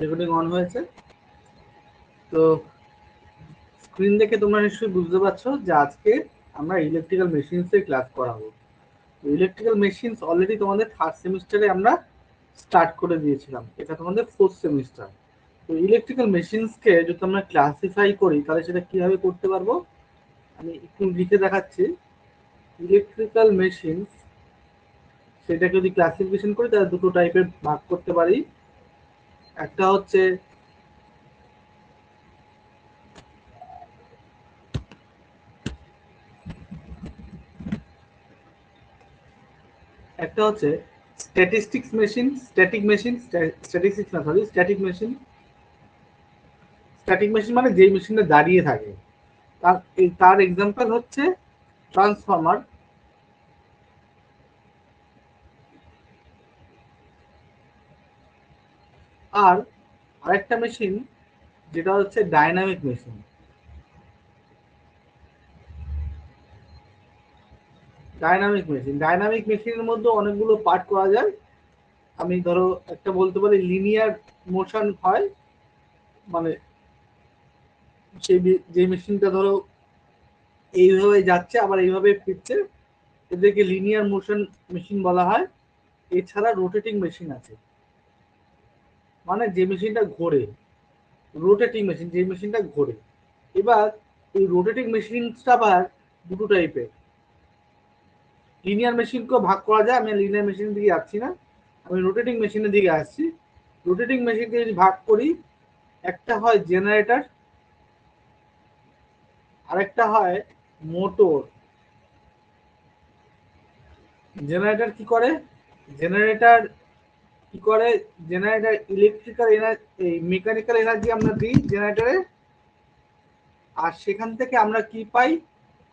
Recording on হয়েছে। তো screen দেখে তোমরা নিশ্চয়ই বুঝতে পারছো যে আজকে আমরা ইলেকট্রিক্যাল মেশিনসের ক্লাস করাবো। ইলেকট্রিক্যাল মেশিনস অলরেডি তোমাদের থার্ড সেমিস্টারে আমরা স্টার্ট করে দিয়েছিলাম, এটা তোমাদের ফোর্থ সেমিস্টার। তো ইলেকট্রিক্যাল মেশিনসকে যদি আমরা ক্লাসিফাই করি তাহলে সেটা কিভাবে করতে পারবো আমি একটু লিখে দেখাচ্ছি। ইলেকট্রিক্যাল মেশিনস সেটাকে যদি ক্লাসিফিকেশন করি তাহলে দুটো টাইপের ভাগ করতে পারি। একটা হচ্ছে statistics machine, static machine, statistics না sorry static machine. Static machine মানে যেই মেশিনটা দাঁড়িয়ে থাকে। তার এক্সাম্পল হচ্ছে ট্রান্সফর্মার। আর আরেকটা মেশিন যেটা হচ্ছে ডাইনামিক মেশিন। ডাইনামিক মেশিনের মধ্যে অনেকগুলো পার্ট করা যায়। আমি ধরো একটা বলতে পারি লিনিয়ার মোশন হয়, মানে সেই যে মেশিনটা ধরো এইভাবে যাচ্ছে আবার এইভাবে ফিরছে, এদেরকে লিনিয়ার মোশন মেশিন বলা হয়। এছাড়া রোটেটিং মেশিন আছে, মানে যে মেশিনটা ঘোরে, রোটেটিং মেশিন যে মেশিনটা ঘোরে। এবার এই রোটেটিং মেশিনটা আবার দুটো টাইপের। লিনিয়ার মেশিনকেও ভাগ করা যায়, আমি লিনিয়ার মেশিনের দিকে যাচ্ছি না, আমি রোটেটিং মেশিনের দিকে আসছি। রোটেটিং মেশিনকে যদি ভাগ করি, একটা হয় জেনারেটর, আরেকটা হয় মোটর। জেনারেটর কি করে? জেনারেটর কি করে? Generator electrical energy, mechanical energy আমরা দিই জেনারেটরে, আর সেখান থেকে আমরা কি পাই?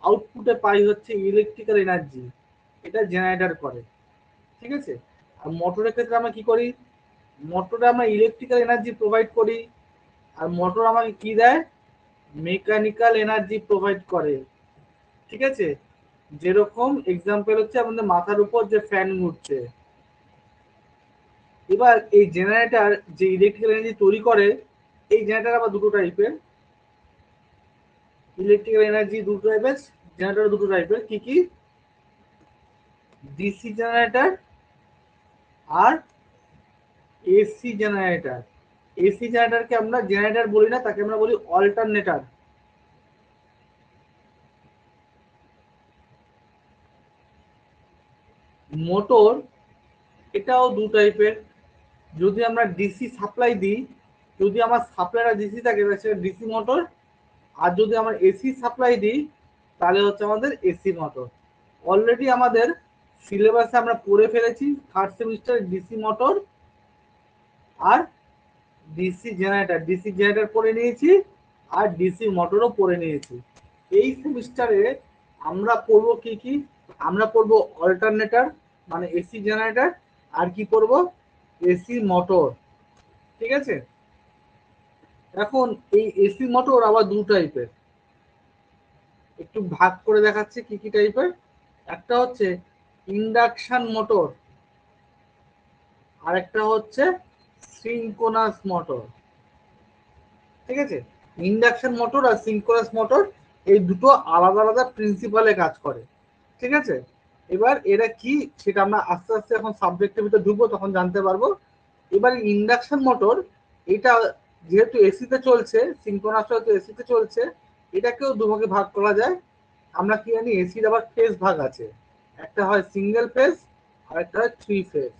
আউটপুটে পাই হচ্ছে ইলেকট্রিক্যাল এনার্জি। এটা জেনারেটর করে, ঠিক আছে। আর মোটরের ক্ষেত্রে আমরা কি করি? মোটরে আমরা ইলেকট্রিক্যাল এনার্জি প্রোভাইড করি, আর মোটর আমাকে কি দেয়? মেকানিক্যাল এনার্জি প্রোভাইড করে, ঠিক আছে। যেরকম এক্সাম্পল হচ্ছে আমাদের মাথার উপর যে ফ্যান ঘুরছে। এবার এই জেনারেটর যে ইলেকট্রিক্যাল এনার্জি তৈরি করে, এই জেনারেটর আবার দুটো টাইপের। ইলেকট্রিক্যাল এনার্জি দুটো টাইপের, জেনারেটর দুটো টাইপের। কি কি? ডিসি জেনারেটর আর এসি জেনারেটর। এসি জেনারেটরকে আমরা জেনারেটর বলি না, তাকে আমরা বলি অল্টারনেটর। মোটর এটাও দু টাইপের। যদি আমরা ডিসি সাপ্লাই দিই, যদি আমার সাপ্লাইটা ডিসি থাকে তাহলে সেটা ডিসি মোটর, আর যদি আমরা এসি সাপ্লাই দিই তাহলে হচ্ছে আমাদের এসি মোটর। অলরেডি আমাদের সিলেবাসে আমরা পড়ে ফেলেছি থার্ড সেমিস্টার ডিসি মোটর আর ডিসি জেনারেটর পড়ে নিয়েছি, আর ডিসি মোটরও পড়ে নিয়েছি। এই সেমিস্টারে আমরা পড়বো কি কি? আমরা পড়বো অল্টারনেটর মানে এসি জেনারেটর, আর কি পড়বো? এসি মোটর, ঠিক আছে। এখন এই এসি মোটর আবার দু টাইপের, একটু ভাগ করে দেখাচ্ছি কি কি টাইপের। একটা হচ্ছে ইন্ডাকশন মোটর, আর একটা হচ্ছে সিনক্রোনাস মোটর, ঠিক আছে। ইন্ডাকশন মোটর আর সিনক্রোনাস মোটর এই দুটো আলাদা আলাদা প্রিন্সিপালে কাজ করে, ঠিক আছে। এবার এরা কি সেটা আমরা আস্তে আস্তে এখন সাবজেক্টের ভিতরে ঢুকবো তখন জানতে পারবো। এবার ইন্ডাকশন মোটর এটা যেহেতু এসিতে চলছে, সিনক্রোনাস যেহেতু এসিতে চলছে, এটাকেও দুভাগে ভাগ করা যায়। আমরা কি জানি এসির আবার ফেজ ভাগ আছে, একটা হয় সিঙ্গেল ফেজ আর একটা হয় থ্রি ফেজ।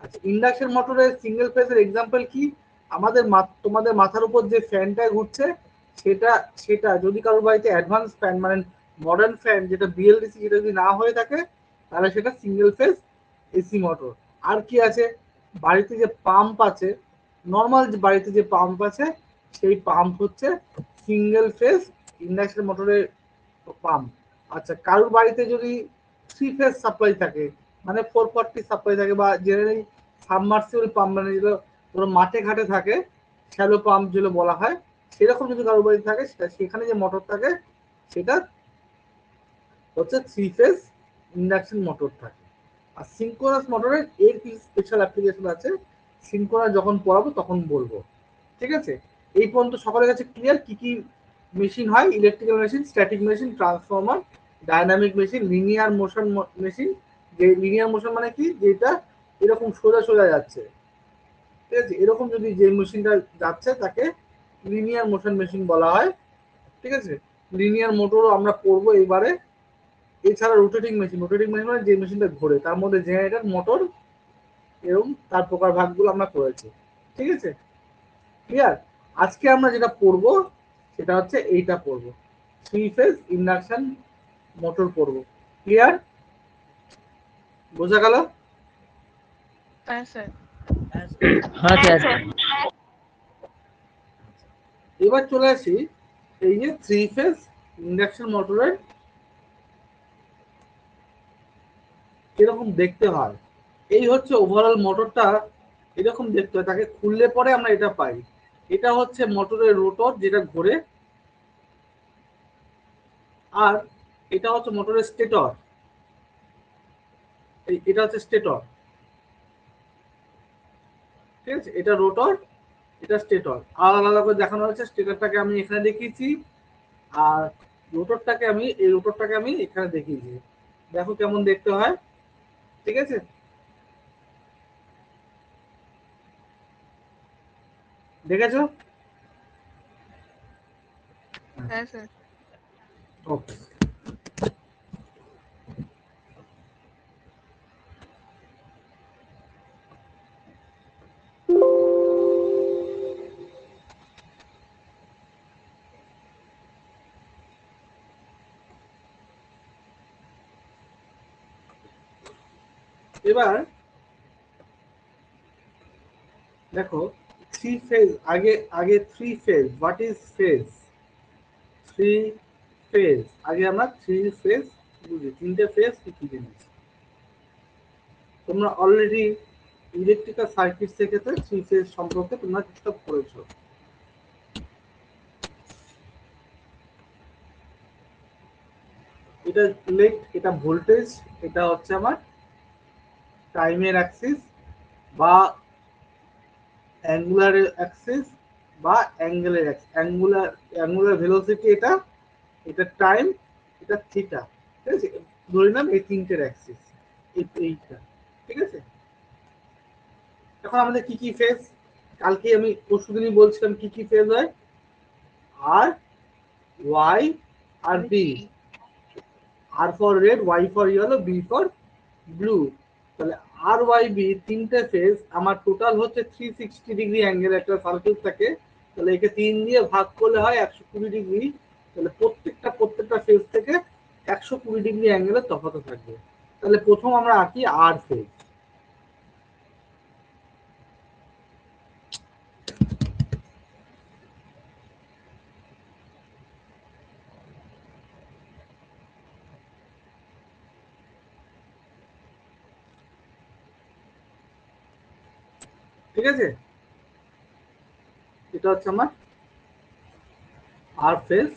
আচ্ছা, ইন্ডাকশন মোটরের সিঙ্গেল ফেজের এক্সাম্পল কি? আমাদের তোমাদের মাথার উপর যে ফ্যানটা ঘুরছে, সেটা সেটা যদি কারোর বাড়িতে অ্যাডভান্স ফ্যান মানে মডার্ন ফ্যান যেটা বিএলডিসি, যেটা যদি না হয়ে থাকে তাহলে সেটা সিঙ্গেল ফেজ এসি মোটর। আর কি আছে? বাড়িতে যে পাম্প আছে, নর্মাল যে বাড়িতে যে পাম্প আছে, সেই পাম্প হচ্ছে সিঙ্গেল ফেজ ইন্ডাকশন মোটরের পাম্প। আচ্ছা, কারোর বাড়িতে যদি থ্রি ফেজ সাপ্লাই থাকে, মানে 440 সাপ্লাই থাকে, বা জেনারেলি সাবমার্সিবল পাম্প মানে যেগুলো মাঠে ঘাটে থাকে, শ্যালো পাম্প যেগুলো বলা হয়, সেরকম যদি কারোর বাড়িতে থাকে সেখানে যে মোটর থাকে সেটা হচ্ছে থ্রি ফেজ ইন্ডাকশন মোটর থাকে। আর সিনক্রোনাস মোটরের এর কিছু স্পেশাল অ্যাপ্লিকেশন আছে। সিনক্রোনাস যখন পড়াবো তখন বলবো। ঠিক আছে, এই পর্যন্ত সকলের কাছে ক্লিয়ার কি কি মেশিন হয়? Electrical machine, static machine, transformer, dynamic machine, linear motion machine. যে লিনিয়ার মোশন মানে কি, যেটা এরকম সোজা সোজা যাচ্ছে, ঠিক আছে, এরকম যদি যে মেশিনটা যাচ্ছে তাকে লিনিয়ার মোশন মেশিন বলা হয়। ঠিক আছে, লিনিয়ার মোটরও আমরা পড়বো এবারে। এছাড়া রোটেটিং মেশিন, রোটেটিং মেশিন মানে যে মেশিনটা ঘোরে, তার মধ্যে জেনারেটর, মোটর, এরকম তার প্রকার ভাগগুলো আমরা করেছি। ঠিক আছে, ক্লিয়ার? আজকে আমরা যেটা পড়বো সেটা হচ্ছে এইটা পড়বো, থ্রি ফেজ ইন্ডাকশন মোটর পড়বো। ক্লিয়ার? বোঝা গেল? হ্যাঁ স্যার। হ্যাঁ স্যার। এবার চলে আসি এই যে থ্রি ফেজ ইন্ডাকশন মোটরের কিরকম দেখতে হয়। এই হচ্ছে ওভারঅল মোটরটা, এরকম দেখতে হয়। তাকে খুললে পরে আমরা এটা পাই। এটা হচ্ছে মোটরের রোটর যেটা ঘোরে, আর এটা হচ্ছে মোটরের স্টেটর। এটা হচ্ছে স্টেটর। ঠিক আছে, এটা রোটর, এটা স্টেটর। আলাদা আলাদা করে দেখানো হয়েছে। স্টেটরটাকে আমি এখানে দেখিয়েছি, আর রোটরটাকে আমি এখানে দেখিয়েছি। দেখো কেমন দেখতে হয়। ঠিক আছে, দেখেছো? হ্যাঁ স্যার। ওকে, এবার দেখো থ্রি ফেজ। আগে আগে three phase, what is phase? Three phase, আগে আমরা থ্রি ফেজ বুঝি। তিনটে ফেজ কি কি জিনিস তোমরা অলরেডি ইলেকট্রিক্যাল সার্কিট থেকে থ্রি ফেজ সম্পর্কে তোমরা কিছু পড়েছো। এটা ইলেক্ট, এটা ভোল্টেজ, এটা হচ্ছে আমার টাইমের অ্যাক্সিস বা অ্যাঙ্গুলার অ্যাক্সিস বা অ্যাঙ্গুলার ভেলোসিটি, এটা এটা টাইম, এটা থিটা। ঠিক আছে, ধরে নিলাম এই তিনটের অ্যাক্সিস এইটা। ঠিক আছে, এখন আমাদের কি কি ফেজ? কালকে আমি পরশুদিনই বলছিলাম কি কি ফেজ হয়। আর, ওয়াই, আর B. R for red, Y for yellow, B for blue. তাহলে আর ওয়াই বি তিনটে ফেজ, আমার টোটাল হচ্ছে 360 ডিগ্রি অ্যাঙ্গেল একটা সার্কেল থাকে। তাহলে একে 3 দিয়ে ভাগ করলে হয় 120 ডিগ্রি। তাহলে প্রত্যেকটা ফেজ থেকে 120 ডিগ্রি অ্যাঙ্গেলের তফাৎ থাকবে। তাহলে প্রথম আমরা আঁকি আর ফেজ। ঠিক আছে, এটা হচ্ছে আমার আর ফেজ।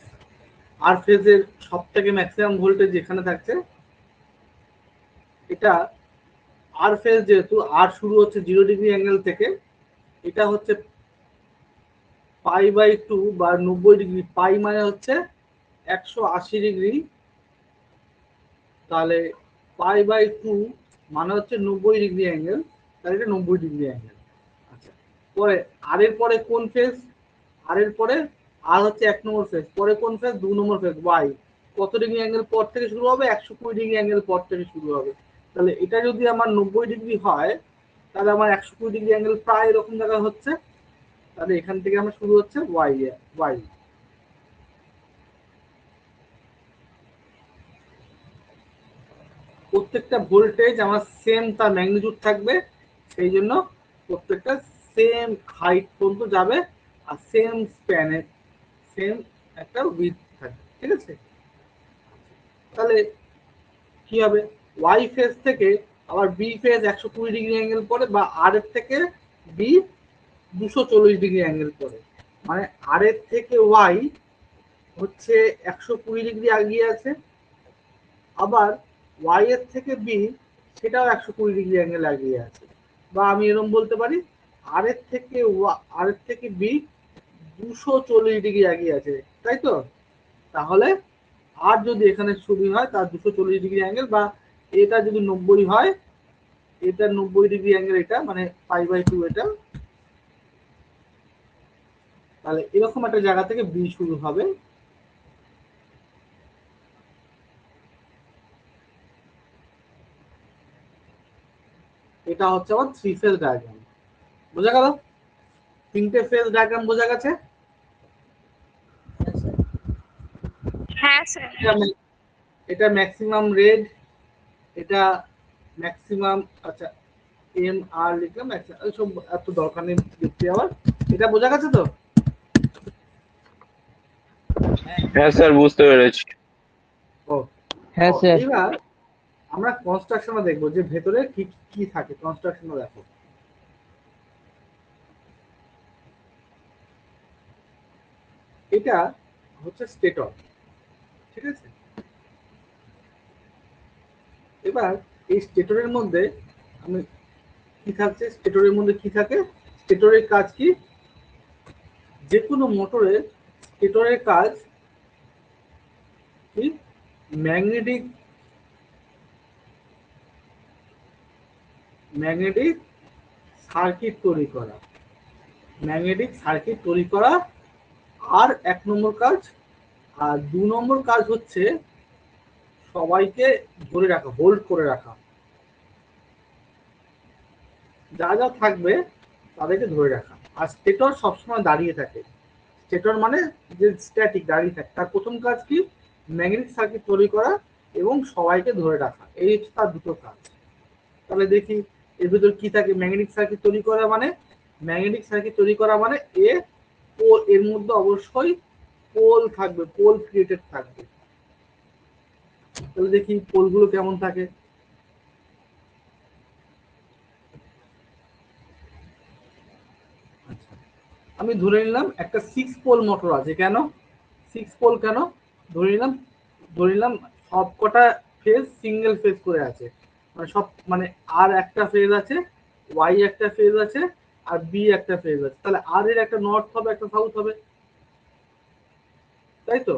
আর ফেজের সব থেকে ম্যাক্সিমাম ভোল্টেজ যেখানে থাকছে, এটা আর ফেজ যেহেতু আর শুরু হচ্ছে 0 ডিগ্রি অ্যাঙ্গেল থেকে, এটা হচ্ছে পাই/2 বা 90 ডিগ্রি। পাই মানে হচ্ছে 180 ডিগ্রি। তাহলে পাই/2 মানে হচ্ছে 90 ডিগ্রি অ্যাঙ্গেল। তাহলে এটা 90 ডিগ্রি অ্যাঙ্গেল। আচ্ছা, পরে আর এর পরে কোন ফেজ? আর এর পরে আর হচ্ছে 1 নম্বর ফেজ। পরে কোন ফেজ? 2 নম্বর ফেজ, ওয়াই। কত ডিগ্রি অ্যাঙ্গেল পর থেকে শুরু হবে? 120 ডিগ্রি অ্যাঙ্গেল পর থেকে শুরু হবে। তাহলে এটা যদি আমার 90 ডিগ্রি হয়, তাহলে আমার 120 ডিগ্রি অ্যাঙ্গেল প্রায় এরকম জায়গায় হচ্ছে। তাহলে এখান থেকে আমার শুরু হচ্ছে ওয়াই। ওয়াই প্রত্যেকটা ভোল্টেজ আমার সেম তার ম্যাগনিটিউড থাকবে, সেই জন্য প্রত্যেকটা সেম হাইট পর্যন্ত যাবে, আর সেম স্প্যানে সেম একটা উইথ থাকবে। ঠিক আছে, তাহলে কি হবে? ওয়াই ফেজ থেকে আবার বি ফেজ 120 ডিগ্রি অ্যাঙ্গেল পরে, বা আর এর থেকে বি 240 ডিগ্রি অ্যাঙ্গেল পরে। মানে আর এর থেকে ওয়াই হচ্ছে 120 ডিগ্রি এগিয়ে আছে, আবার ওয়াই এর থেকে বি সেটাও 120 ডিগ্রি অ্যাঙ্গেল এগিয়ে আছে। বা আমি এরকম বলতে পারি, আর এর থেকে বি 240 ডিগ্রি এগিয়ে আছে, তাই তো? তাহলে আর যদি এখানে ছবি হয় তার 240 ডিগ্রি অ্যাঙ্গেল, বা এটা যদি 90 হয়, এটা 90 ডিগ্রি অ্যাঙ্গেল, এটা মানে π/2 এটা, তাহলে এরকম একটা জায়গা থেকে বি শুরু হবে। এটা হচ্ছে আমার 3 ফেজ ডায়াগ্রাম। বোঝা গেল? 3টে ফেজ ডায়াগ্রাম বোঝা গেছে? হ্যাঁ স্যার। এটা ম্যাক্সিমাম রেড, এটা ম্যাক্সিমাম, আচ্ছা এম আর লিখলাম, সব এত দরকার নেই লিখতে যাওয়ার। এটা বোঝা গেছে তো? হ্যাঁ স্যার, বুঝতে পেরেছি। ও হ্যাঁ স্যার। এবার আমরা কনস্ট্রাকশনে দেখবো যে ভেতরে কি কি থাকে। কনস্ট্রাকশনে দেখো, এটা হচ্ছে স্টেটর, ঠিক আছে? এবার এই স্টেটরের মধ্যে আমি কি থাকছে, স্টেটরের মধ্যে কি থাকে, স্টেটরের কাজ কি? যে কোনো মোটরের স্টেটরের কাজ কি? ম্যাগনেটিক সার্কিট তৈরি করা, ম্যাগনেটিক সার্কিট তৈরি করা আর 1 নম্বর কাজ। আর 2 নম্বর কাজ হচ্ছে সবাইকে ধরে রাখা, হোল্ড করে রাখা। যা যা থাকবে তাদেরকে ধরে রাখা। আর স্টেটর সবসময় দাঁড়িয়ে থাকে। স্টেটর মানে যে স্ট্যাটিক, দাঁড়িয়ে থাকে। তার প্রথম কাজ কি? ম্যাগনেটিক সার্কিট তৈরি করা এবং সবাইকে ধরে রাখা। এই হচ্ছে তার দুটো কাজ। তাহলে দেখি এর ভিতর কি থাকে। ম্যাগনেটিক সার্কিট তৈরি করা মানে, ম্যাগনেটিক সার্কিট তৈরি করা মানে এর মধ্যে অবশ্যই পোল থাকবে, পোল ক্রিয়েটেড থাকবে। তাহলে দেখি পোলগুলো কেমন থাকে। আমি ধরে নিলাম একটা 6 পোল মোটর আছে। কেন 6 পোল? কেন ধরে নিলাম সবকটা ফেজ সিঙ্গেল ফেজ করে আছে, মানে সব, মানে আর একটা ফেজ আছে, ওয়াই একটা ফেজ আছে, আর বি একটা ফেজ আছে। তাহলে আর এর একটা নর্থ হবে, একটা সাউথ হবে, তাই তো?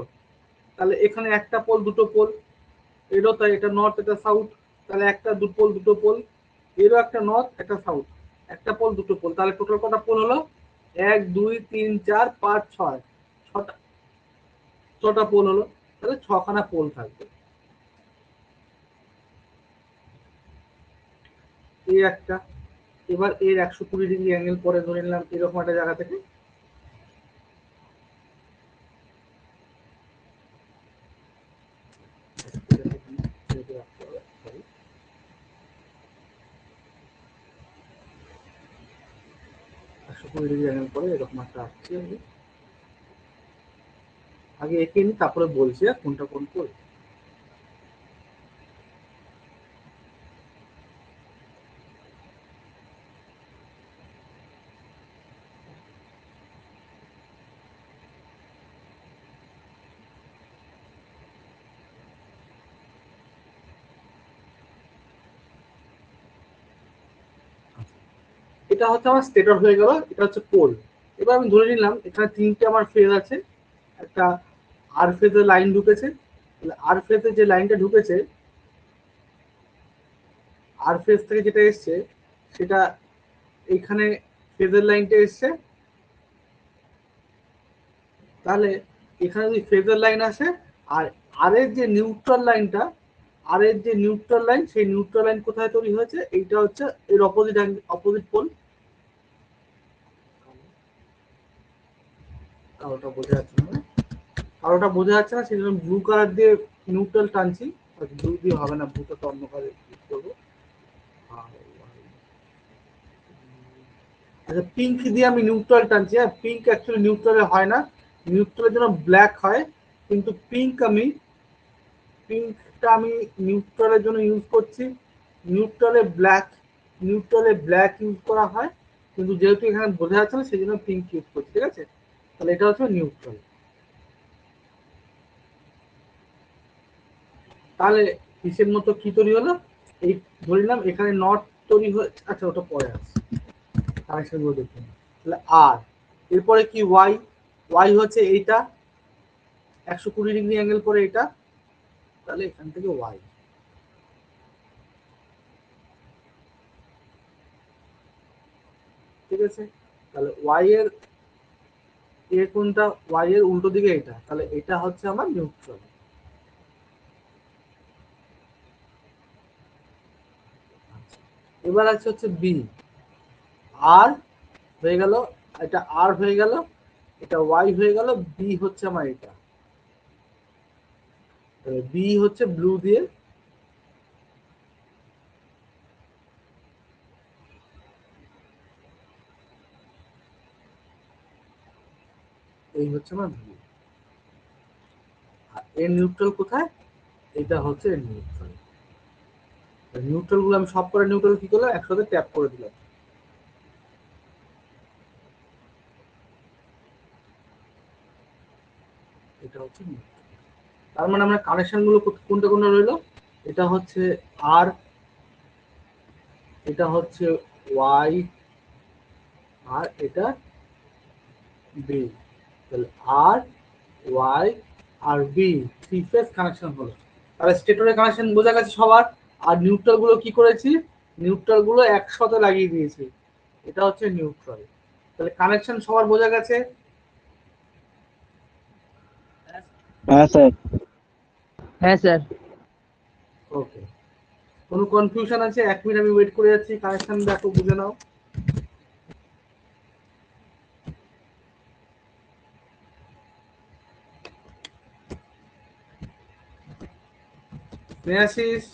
তাহলে এখানে একটা পোল, দুটো পোল, এরও তাই, এটা নর্থ এটা সাউথ। তাহলে একটা দুটো পোল, এরও একটা নর্থ একটা সাউথ, একটা পোল দুটো পোল। তাহলে টোটাল কটা পোল হলো? 1 2 3 4 5 6, ছটা পোল হলো। তাহলে 6খানা পোল থাকবে। এই একটা, এবার এর 120 ডিগ্রি অ্যাঙ্গেল পরে ধরে নিলাম এরকম একটা জায়গা থেকে। পরে এরকম একটা আসছে। আগে এঁকে নি, তারপরে বলছি কোনটা কোন পোল। এটা হচ্ছে আমার স্টেটর হয়ে গেল, এটা হচ্ছে পোল। এবার আমি ধরে নিলাম এখানে 3টে আমার ফেজ আছে, একটা আর ফেজের লাইন ঢুকেছে। আর ফেজে যে লাইনটা ঢুকেছে, আর ফেজ থেকে যেটা এসছে সেটা এইখানে ফেজের লাইনটা এসছে। তাহলে এখানে যদি ফেজের লাইন আসে, আর আর এর যে নিউট্রাল লাইনটা, আর এর যে নিউট্রাল লাইন, সেই নিউট্রাল লাইন কোথায় তৈরি হয়েছে? এইটা হচ্ছে এর অপোজিট পোল। কালোটা বোঝা যাচ্ছে না, কালোটা বোঝা যাচ্ছে না, সেই জন্য ব্লু কালার দিয়ে নিউট্রাল টানছি। ব্লু দিয়ে হবে না, ব্লুটা তো অন্য কালার করবো। আচ্ছা, পিঙ্ক দিয়ে আমি নিউট্রাল টানছি। হ্যাঁ, পিঙ্ক অ্যাকচুয়ালি নিউট্রালে হয় না, নিউট্রালের জন্য ব্ল্যাক হয়। কিন্তু পিঙ্কটা আমি নিউট্রালের জন্য ইউজ করছি। নিউট্রালে ব্ল্যাক ইউজ করা হয়, কিন্তু যেহেতু এখানে বোঝা যাচ্ছে না সেই জন্য পিঙ্ক ইউজ করছি, ঠিক আছে? তাহলে এটা হচ্ছে নিউট্রাল। তাহলে হিসেব মতো কি তৈরি হলো? এই ধরে নিলাম এখানে নট তৈরি হয়ে, আচ্ছা ওটা পরে আছে। কানেকশন গুলো দেখুন। তাহলে আর এরপরে কি ওয়াই, ওয়াই হচ্ছে এইটা 120 ডিগ্রি অ্যাঙ্গেল পরে এটা, তাহলে এখান থেকে ওয়াই। ঠিক আছে, তাহলে ওয়াই এর কোনটা, ওয়াই এর উল্টো দিকে এটা, তাহলে এটা হচ্ছে আমার নিউট্রাল। এবার আছে হচ্ছে বি, আর হয়ে গেল, এটা আর হয়ে গেল, এটা ওয়াই হয়ে গেল, বি হচ্ছে আমার এটা, বি হচ্ছে ব্লু দিয়ে, এই হচ্ছে আমার ব্লু। আর এর নিউট্রাল কোথায়, এটা হচ্ছে এর নিউট্রাল। নিউট্রাল গুলো আমি সব করে নিউট্রাল কি করলাম, একসাথে ট্যাপ করে দিলাম। এটা হচ্ছে নিউট্রাল। তার মানে আমরা কানেকশন গুলো কোনটা কোনটা রইলো, এটা হচ্ছে আর, এটা হচ্ছে ওয়াই, আর এটা বি। তাহলে আর ওয়াই আর বি থ্রি ফেজ কানেকশন হলো। তাহলে স্টেটরের কানেকশন বোঝা গেছে সবার। আর নিউট্রাল গুলো কি করেছি, নিউট্রাল গুলো একসাথে লাগিয়ে দিয়েছি, এটা হচ্ছে নিউট্রাল। তাহলে কানেকশন সবার বোঝা গেছে। হ্যাঁ স্যার। হ্যাঁ স্যার। ওকে, কোনো কনফিউশন আছে? 1 মিনিট আমি ওয়েট করে যাচ্ছি, কানেকশন দেখো, বুঝে নাও। স্নেহাশিস,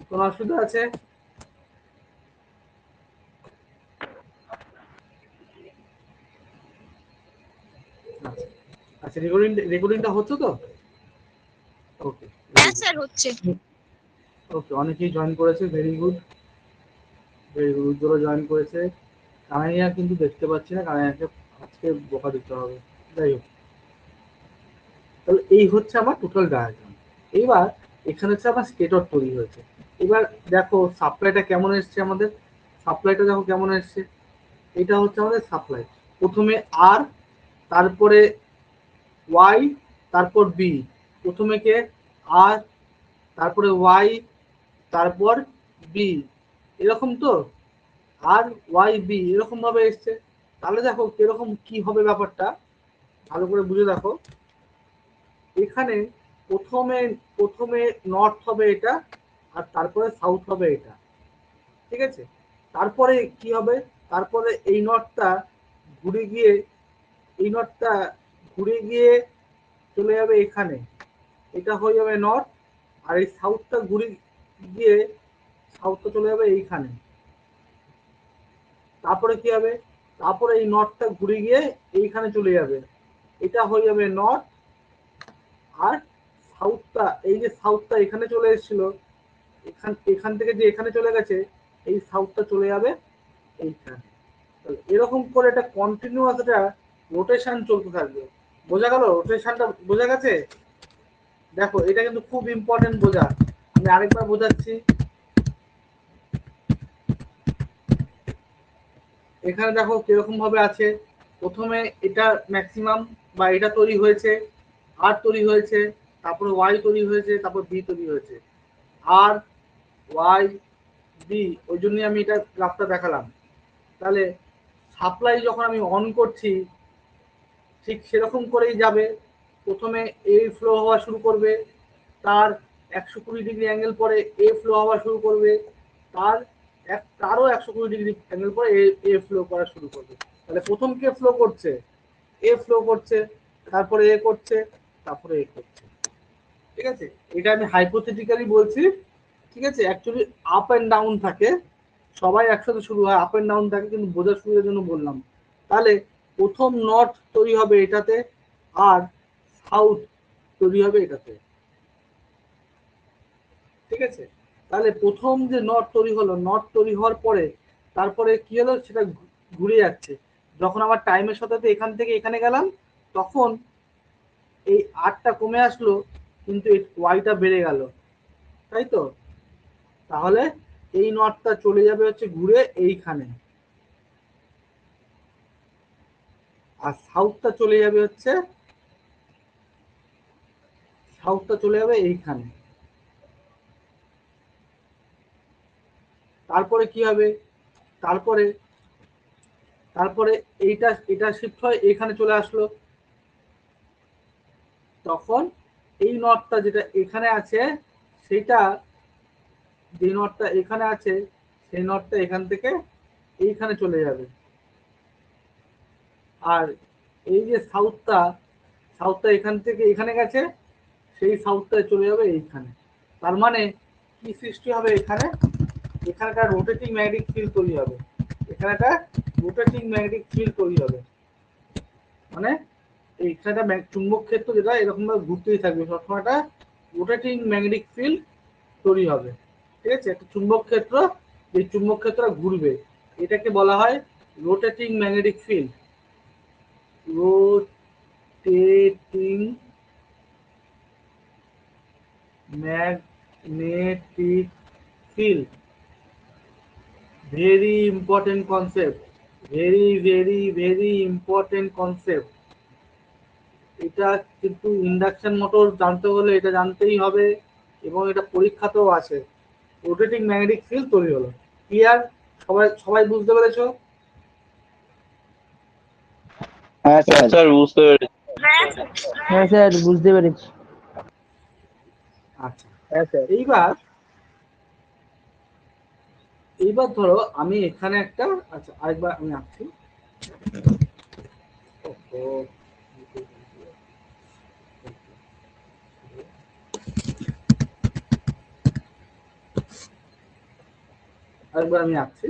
কোনো অসুবিধা আছে? আচ্ছা, রেকর্ডিংটা হচ্ছে তো? ওকে, হ্যাঁ স্যার হচ্ছে। ওকে, অনেকেই জয়েন করেছে, ভেরি গুড, ভেরি গুড, উজ্জ্বল জয়েন করেছে। কানাইয়া কিন্তু দেখতে পাচ্ছি না, কানাইয়াকে আজকে বোকা দিতে হবে। যাই হোক, তাহলে এই হচ্ছে আমার টোটাল ডায়াগ্রাম। এইবার এখানে হচ্ছে আমার স্টেটর তৈরি হয়েছে। এবার দেখো সাপ্লাইটা কেমন এসছে আমাদের, সাপ্লাইটা দেখো কেমন এসছে। এটা হচ্ছে আমাদের সাপ্লাই, প্রথমে আর, তারপরে ওয়াই, তারপর বি, প্রথমে কে আর, তারপরে ওয়াই, তারপর বি, এরকম তো, আর ওয়াই বি এরকম ভাবে এসছে। তাহলে দেখো কিরকম কি হবে ব্যাপারটা, ভালো করে বুঝে দেখো। এখানে প্রথমে প্রথমে নর্থ হবে এটা, আর তারপরে সাউথ হবে এটা। ঠিক আছে, তারপরে কি হবে, তারপরে এই নর্থটা ঘুরে গিয়ে, এই নর্থটা ঘুরে গিয়ে চলে যাবে এখানে, এটা হয়ে যাবে নর্থ। আর এই সাউথটা ঘুরে গিয়ে, সাউথটা চলে যাবে এইখানে। তারপরে কি হবে, তারপরে এই নর্থটা ঘুরে গিয়ে এইখানে চলে যাবে, এটা হয়ে যাবে নর্থ। আর সাউথটা, এই যে সাউথটা এখানে চলে এসেছিল, এখান থেকে যে এখানে চলে গেছে, এই সাউথটা চলে যাবে এইখানে। এরকম করে এটা কন্টিনিউয়াস একটা রোটেশন চলতে থাকবে। বোঝা গেল? রোটেশনটা বোঝা গেছে? দেখো এটা কিন্তু খুব ইম্পর্টেন্ট বোঝা, আমি আরেকবার বোঝাচ্ছি। এখানে দেখো কিরকম ভাবে আছে, প্রথমে এটা ম্যাক্সিমাম বা এটা তৈরি হয়েছে, আর তৈরি হয়েছে, তারপরে ওয়াই তৈরি হয়েছে, তারপর বি তৈরি হয়েছে, আর ওয়াই বি, ওই জন্যই আমি এটা গ্রাফটা দেখালাম। তাহলে সাপ্লাই যখন আমি অন করছি, ঠিক সেরকম করেই যাবে। প্রথমে এ ফ্লো হওয়া শুরু করবে, তার 120 ডিগ্রি অ্যাঙ্গেল পরে এ ফ্লো হওয়া শুরু করবে, তার তারও 120 ডিগ্রি অ্যাঙ্গেল পরে এ ফ্লো করা শুরু করবে। তাহলে প্রথম কে ফ্লো করছে, এ ফ্লো করছে, তারপরে এ করছে, তারপরে এ করছে। ঠিক আছে, এটা আমি হাইপোথেটিক্যালি বলছি। ঠিক আছে, অ্যাকচুয়ালি আপ অ্যান্ড ডাউন থাকে, সবাই একসাথে শুরু হয়, আপ অ্যান্ড ডাউন থাকে, কিন্তু বোঝার সুবিধার জন্য বললাম। তাহলে প্রথম নর্থ তৈরি হবে এটাতে, আর সাউথ তৈরি হবে এটাতে। ঠিক আছে, তাহলে প্রথম যে নর্থ তৈরি হলো, নর্থ তৈরি হওয়ার পরে তারপরে কি হলো, সেটা ঘুরে যাচ্ছে। যখন আমার টাইমের সাথে এখান থেকে এখানে গেলাম, তখন এই আরটা কমে আসলো, কিন্তু এই ওয়াইটা বেড়ে গেল, তাই তো? তাহলে এই নটটা চলে যাবে হচ্ছে ঘুরে এইখানে, আর সাউথটা চলে যাবে হচ্ছে, সাউথটা চলে যাবে এইখানে। তারপরে কি হবে, তারপরে তারপরে এইটা এটা শিফট হয় এখানে চলে আসলো। তখন এই নটটা যেটা এখানে আছে সেটা, যে নটটা এখানে আছে সেই নটটা এখান থেকে এইখানে চলে যাবে। আর এই যে সাউথটা, সাউথটা এখান থেকে এখানে গেছে, সেই সাউথটা চলে যাবে এইখানে। তার মানে কি সৃষ্টি হবে এখানে, এখানে একটা রোটেটিং ম্যাগনেটিক ফিল্ড তৈরি হবে, এখানে একটা রোটেটিং ম্যাগনেটিক ফিল্ড তৈরি হবে। মানে এইখানে চুম্বক ক্ষেত্র যেটা এরকম ভাবে ঘুরতেই থাকবে, সবসময় একটা রোটেটিং ম্যাগনেটিক ফিল্ড তৈরি হবে। ঠিক আছে, একটা চুম্বক ক্ষেত্র, এই চুম্বক ক্ষেত্র ঘুরবে, এটাকে বলা হয় rotating magnetic field. Rotating magnetic field, very important concept, very very very important concept. এটা কিন্তু ইন্ডাকশন মোটর জানতে হলে এটা জানতেই হবে, এবং এটা পরীক্ষাতেও আছে। রোটেটিং ম্যাগনেটিক ফিল্ড তৈরি হলো। ক্লিয়ার? সবাই সবাই বুঝতে পেরেছো? হ্যাঁ হ্যাঁ স্যার। স্যার বুঝতে পেরেছি। হ্যাঁ স্যার। হ্যাঁ স্যার বুঝতে পেরেছি। আচ্ছা, হ্যাঁ স্যার। এইবার এইবার ধরো আমি এখানে একটা, আচ্ছা আরেকবার আমি আঁকছি। আরেকবার আমি আঁকছি।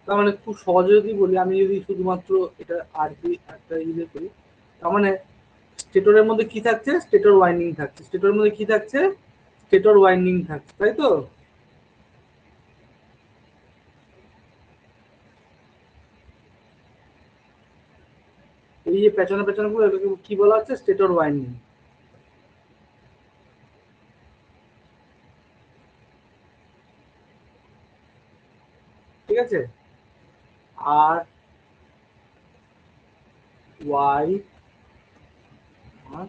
তার মানে খুব সহজে যদি বলি, আমি যদি শুধুমাত্র এটা আরবি একটা ইয়ে করি, তার মানে স্টেটরের মধ্যে কি থাকছে, স্টেটর ওয়াইন্ডিং থাকছে, স্টেটরের মধ্যে কি থাকছে, স্টেটর ওয়াইন্ডিং থাকছে, তাই তো? এই যে পেছনে পেছনে গুলো এটাকে কি বলা হচ্ছে, স্টেটর ওয়াইন্ডিং। ঠিক আছে, আর ওয়াই আর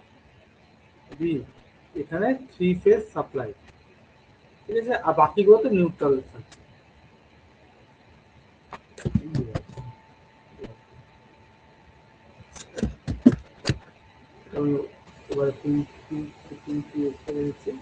বি এখানে থ্রি ফেজ সাপ্লাই। ঠিক আছে, আর বাকিগুলোতে নিউট্রাল থাকছে। তো এবারে করে দিচ্ছি।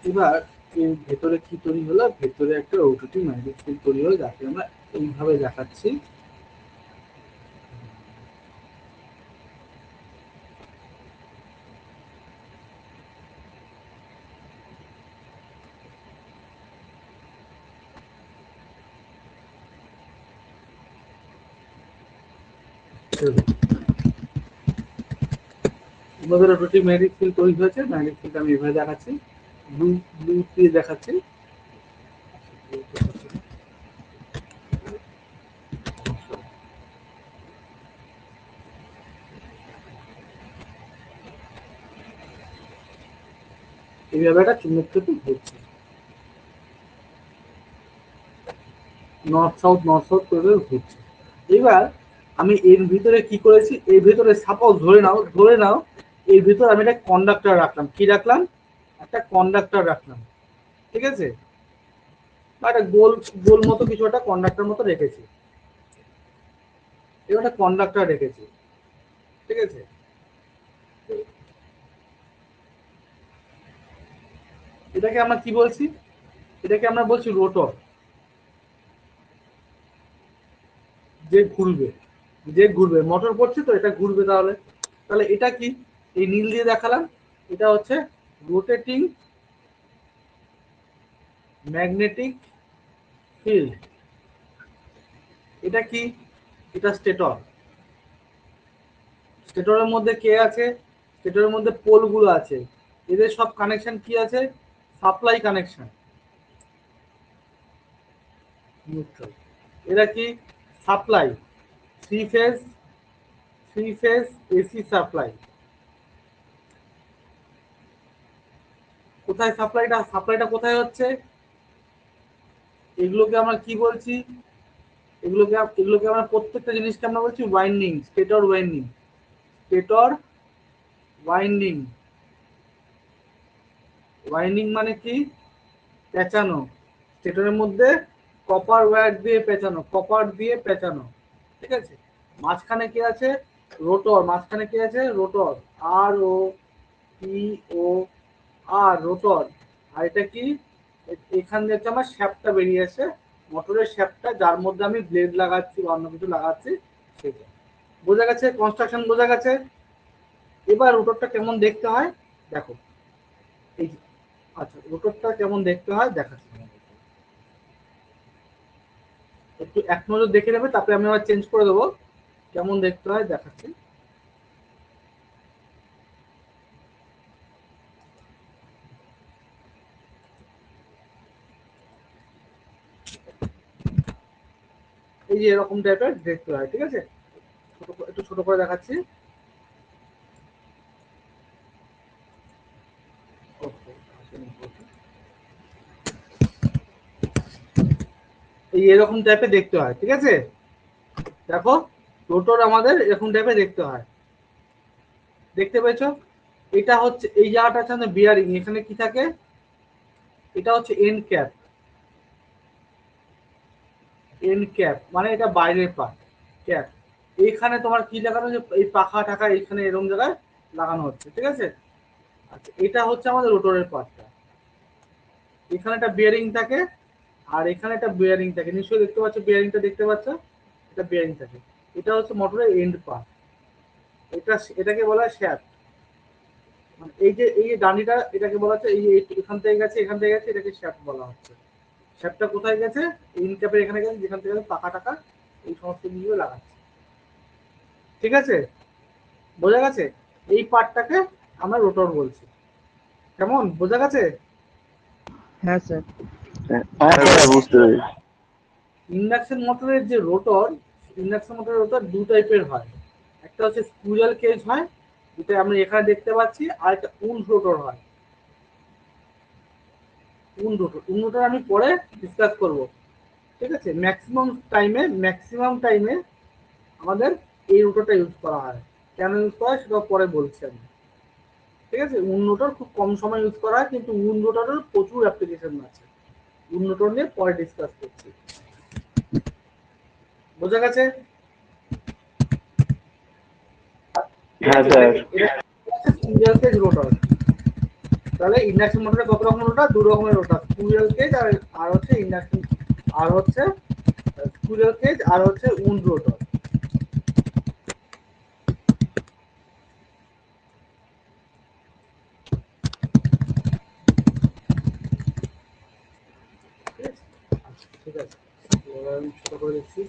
এবার এর ভেতরে কি তৈরি হলো, ভেতরে একটা রোটেটিং ম্যাগনেটিক ফিল্ড তৈরি হলো, যাকে আমরা এইভাবে দেখাচ্ছি। আমাদের রোটেটিং ম্যাগনেটিক ফিল্ড তৈরি হয়েছে, ম্যাগনেটিক ফিল্ড আমি এইভাবে দেখাচ্ছি, ব্লু ব্লু দিয়ে দেখাচ্ছি। এইভাবে একটা চুম্বক ক্ষেত্র ঘুরছে, নর্থ সাউথ করে ঘুরছে। এবার আমি এর ভিতরে কি করেছি, এর ভিতরে সাপোজ ধরে নাও এর ভিতরে আমি একটা কন্ডাক্টর রাখলাম। কি রাখলাম? একটা কন্ডাক্টর রাখলাম। ঠিক আছে, বা একটা গোল গোল মতো কিছু একটা কন্ডাক্টর মতো রেখেছি, এবার একটা কন্ডাক্টর রেখেছি। ঠিক আছে, এটাকে আমরা কি বলছি? এটাকে আমরা বলছি রোটর, যে ঘুরবে, যে ঘুরবে, মোটর পড়ছে তো এটা ঘুরবে। তাহলে তাহলে এটা কি? এই নীল দিয়ে দেখালাম, এটা হচ্ছে রোটেটিং ম্যাগনেটিক ফিল্ড। এটা কি? এটা স্টেটর। স্টেটরের মধ্যে কে আছে? স্টেটরের মধ্যে পোলগুলো আছে। এদের সব কানেকশন কি আছে? Supply connection, neutral. এরা কি? Supply, three phase AC supply. কোথায় সাপ্লাইটা কোথায় হচ্ছে? এগুলোকে আমরা কি বলছি? এগুলোকে আমরা প্রত্যেকটা জিনিসকে আমরা বলছি winding, stator winding. Stator winding, winding মানে কি? পেঁচানো। স্টেটরের মধ্যে কপার ওয়্যার দিয়ে পেঁচানো, কপার দিয়ে পেঁচানো। ঠিক আছে? মাঝখানে কি আছে? রোটর। মাঝখানে কি আছে? রোটর, আর ও পি ও আর, রোটর। আর এটা কি? এখান থেকে হচ্ছে আমার শ্যাফটটা বেরিয়ে আসে, মোটরের শ্যাফটটা, যার মধ্যে আমি ব্লেড লাগাচ্ছি বা অন্য কিছু লাগাচ্ছি, সেটা। বোঝা গেছে? কনস্ট্রাকশন বোঝা গেছে? এবার রোটরটা কেমন দেখতে হয় দেখো। এই যে, আচ্ছা, রোটরটা কেমন দেখতে হয় দেখাচ্ছি। একটু এক নজর দেখে নেবে, তারপরে আমি আবার চেঞ্জ করে দেবো। কেমন দেখতে হয় দেখাচ্ছি। এই যে এরকম টাইপের দেখতে হয়। ঠিক আছে? একটু ছোট করে দেখাচ্ছি। এই এরকম টাইপের দেখতে হয়। ঠিক আছে? দেখো, রোটর আমাদের এরকম টাইপের দেখতে হয়। দেখতে পেয়েছো? এটা হচ্ছে, এই জায়গাটা হচ্ছে আমাদের বিয়ারিং। এখানে কি থাকে? এটা হচ্ছে এন্ড ক্যাপ। এন্ড ক্যাপ মানে এটা বাইরের পার্ট, ক্যাপ। এইখানে তোমার কি লাগানো হচ্ছে? এই পাখা টাকা এইখানে এরকম জায়গায় লাগানো হচ্ছে। ঠিক আছে? আচ্ছা, এটা হচ্ছে আমাদের রোটরের পার্টটা। এখানে একটা বিয়ারিং থাকে, আর এখানে একটা বিয়ারিং থাকে। নিশ্চয়ই দেখতে পাচ্ছ, বিয়ারিংটা দেখতে পাচ্ছ? এটা বিয়ারিং থাকে। এটা হচ্ছে মোটরের এন্ড পার্ট। এটাকে বলা হয় শ্যাফট। মানে এই যে ডান্ডিটা, এটাকে বলা হচ্ছে, এই যে এখান থেকে গেছে, এখান থেকে গেছে, এটাকে শ্যাফট বলা হচ্ছে। শ্যাফটটা কোথায় গেছে? এন্ড ক্যাপের এখানে গেছে, যেখান থেকে পাকা টাকা এই সমস্ত জিনিসগুলো লাগাচ্ছে। ঠিক আছে? বোঝা গেছে? এই পার্টটাকে আমরা রোটর বলছি। কেমন বোঝা গেছে? হ্যাঁ স্যার। হ্যাঁ স্যার বুঝতে পেরেছি। ইন্ডাকশন মোটরের যে রোটর, ইন্ডাকশন মোটরের রোটর দু টাইপের হয়। একটা হচ্ছে স্কুইরাল কেজ হয়, যেটা আমরা এখানে দেখতে পাচ্ছি, আর একটা উন্ড রোটর হয়। উন্ড রোটর আমি পরে ডিসকাস করব। ঠিক আছে? ম্যাক্সিমাম টাইমে আমাদের এই রোটরটা ইউজ করা হয়। কেন ইউজ করা হয় সেটা পরে বলছি আমি। ঠিক আছে? উন্ড রোটর খুব কম সময় ইউজ করা হয়, কিন্তু উন্ড রোটরের প্রচুর অ্যাপ্লিকেশন আছে। উন্ড রোটর নিয়ে পরে ডিসকাস করছি। বোঝা গেছে? ঠিক হ্যাঁ আছে? স্যার। এটা হচ্ছে স্কুইরাল কেজ রোটর। তাহলে ইন্ডাকশন মোটরে কত রকমের রোটর? দু রকমের রোটর, স্কুইরাল কেজ আর হচ্ছে ইন্ডাকশন, আর হচ্ছে স্কুইরাল কেজ আর হচ্ছে উন্ড রোটর। ঠিক আছে? আচ্ছা, ঠিক আছে, এবার আমি ছোট করে দিচ্ছি।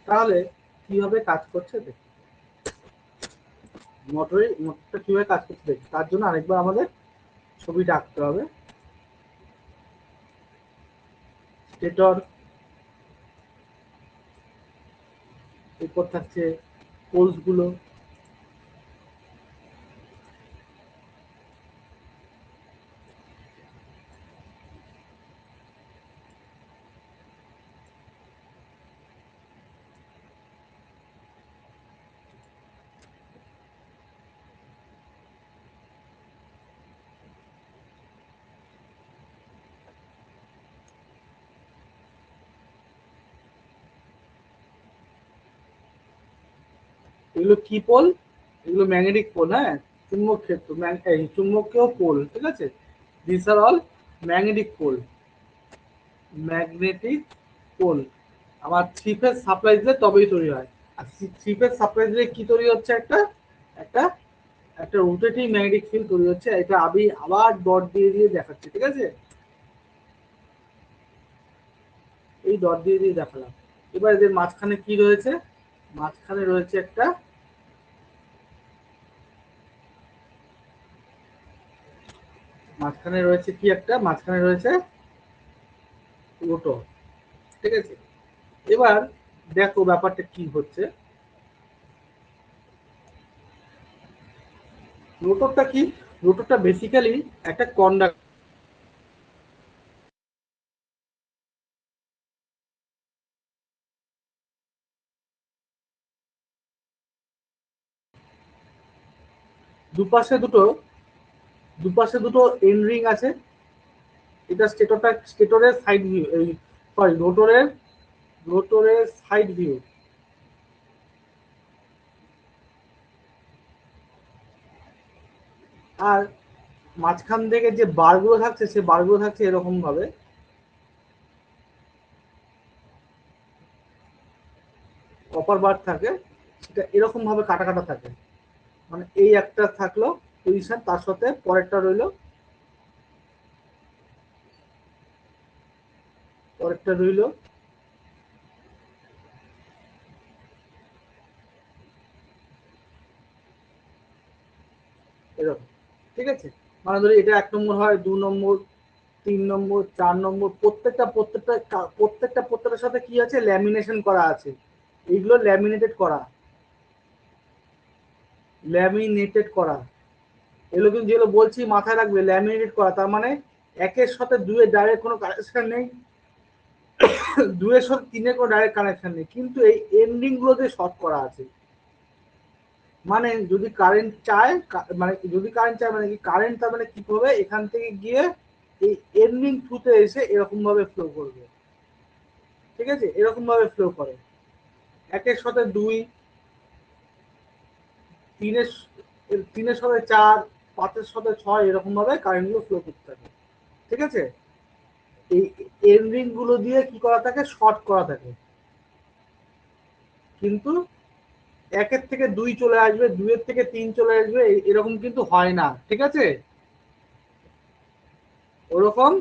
তাহলে কিভাবে কাজ করছে দেখি, মোটরটা কিভাবে কাজ করছে দেখি। তার জন্য আরেকবার আমাদের ছবিটা আঁকতে হবে। স্টেটর, এরপর থাকছে পোলস গুলো, এগুলো কি পোল? এগুলো ম্যাগনেটিক পোল, হ্যাঁ, চুম্বক ক্ষেত্র, এই চুম্বকীয় পোল, ঠিক আছে। This are all magnetic pole, magnetic pole. আমার থ্রি ফেজ সাপ্লাই দিলে তবেই তৈরি হয়। আর থ্রি ফেজ সাপ্লাই দিলে কি তৈরি হচ্ছে? একটা একটা একটা রোটেটিং ম্যাগনেটিক ফিল্ড তৈরি হচ্ছে। এটা আমি আবার ডট দিয়ে দিয়ে দেখাচ্ছি, ঠিক আছে। এই ডট দিয়ে দিয়ে দেখালাম। এবার এদের মাঝখানে কি রয়েছে? মাঝখানে রয়েছে একটা মাঝখানে রয়েছে রোটর, ঠিক আছে। এবার দেখো ব্যাপারটা কি হচ্ছে। রোটরটা কি? রোটরটা বেসিক্যালি একটা কন্ডাক্টর। দুপাশে দুটো এন্ড রিং আছে। এটা স্টেটরের সাইড ভিউ, এই সরি রোটরের সাইড ভিউ। আর মাঝখান থেকে যে বারগুলো থাকছে, সে বারগুলো থাকছে এরকম ভাবে, কপার বার থাকে, সেটা এরকম ভাবে কাটা কাটা থাকে। মানে এই একটা থাকলো পজিশন, তার সাথে পরেরটা রইলো, এরকম, ঠিক আছে। মানে ধরি এটা 1 নম্বর হয়, 2 নম্বর, 3 নম্বর, 4 নম্বর, প্রত্যেকটার সাথে কি আছে? ল্যামিনেশন করা আছে। এইগুলো ল্যামিনেটেড করা। এগুলো কিন্তু যেগুলো বলছি মাথায় রাখবে, ল্যামিনেটেড করা, তার মানে একের সাথে দুয়ের ডাইরেক্ট কোনো কানেকশন নেই, দুয়ের সাথে তিনের কোনো ডাইরেক্ট কানেকশন নেই, কিন্তু এই এন্ডিং গুলোতে শর্ট করা আছে। মানে যদি কারেন্ট চায়, মানে কি কারেন্ট, তার মানে কি হবে? এখান থেকে গিয়ে এই এন্ডিং থ্রুতে এসে এরকম ভাবে ফ্লো করবে, ঠিক আছে। এরকম ভাবে ফ্লো করে, একের সাথে দুই, তিনের তিনের সাথে চার, পাঁচের সাথে ছয়, এরকম ভাবে কারেন্ট গুলো ফ্লো করতে থাকে, ঠিক আছে। এই এন্ডিং গুলো দিয়ে কি করা থাকে? শর্ট করা থাকে। কিন্তু একের থেকে দুই চলে আসবে, দুইয়ের থেকে তিন চলে আসবে, এরকম কিন্তু হয় না, ঠিক আছে। ওরকম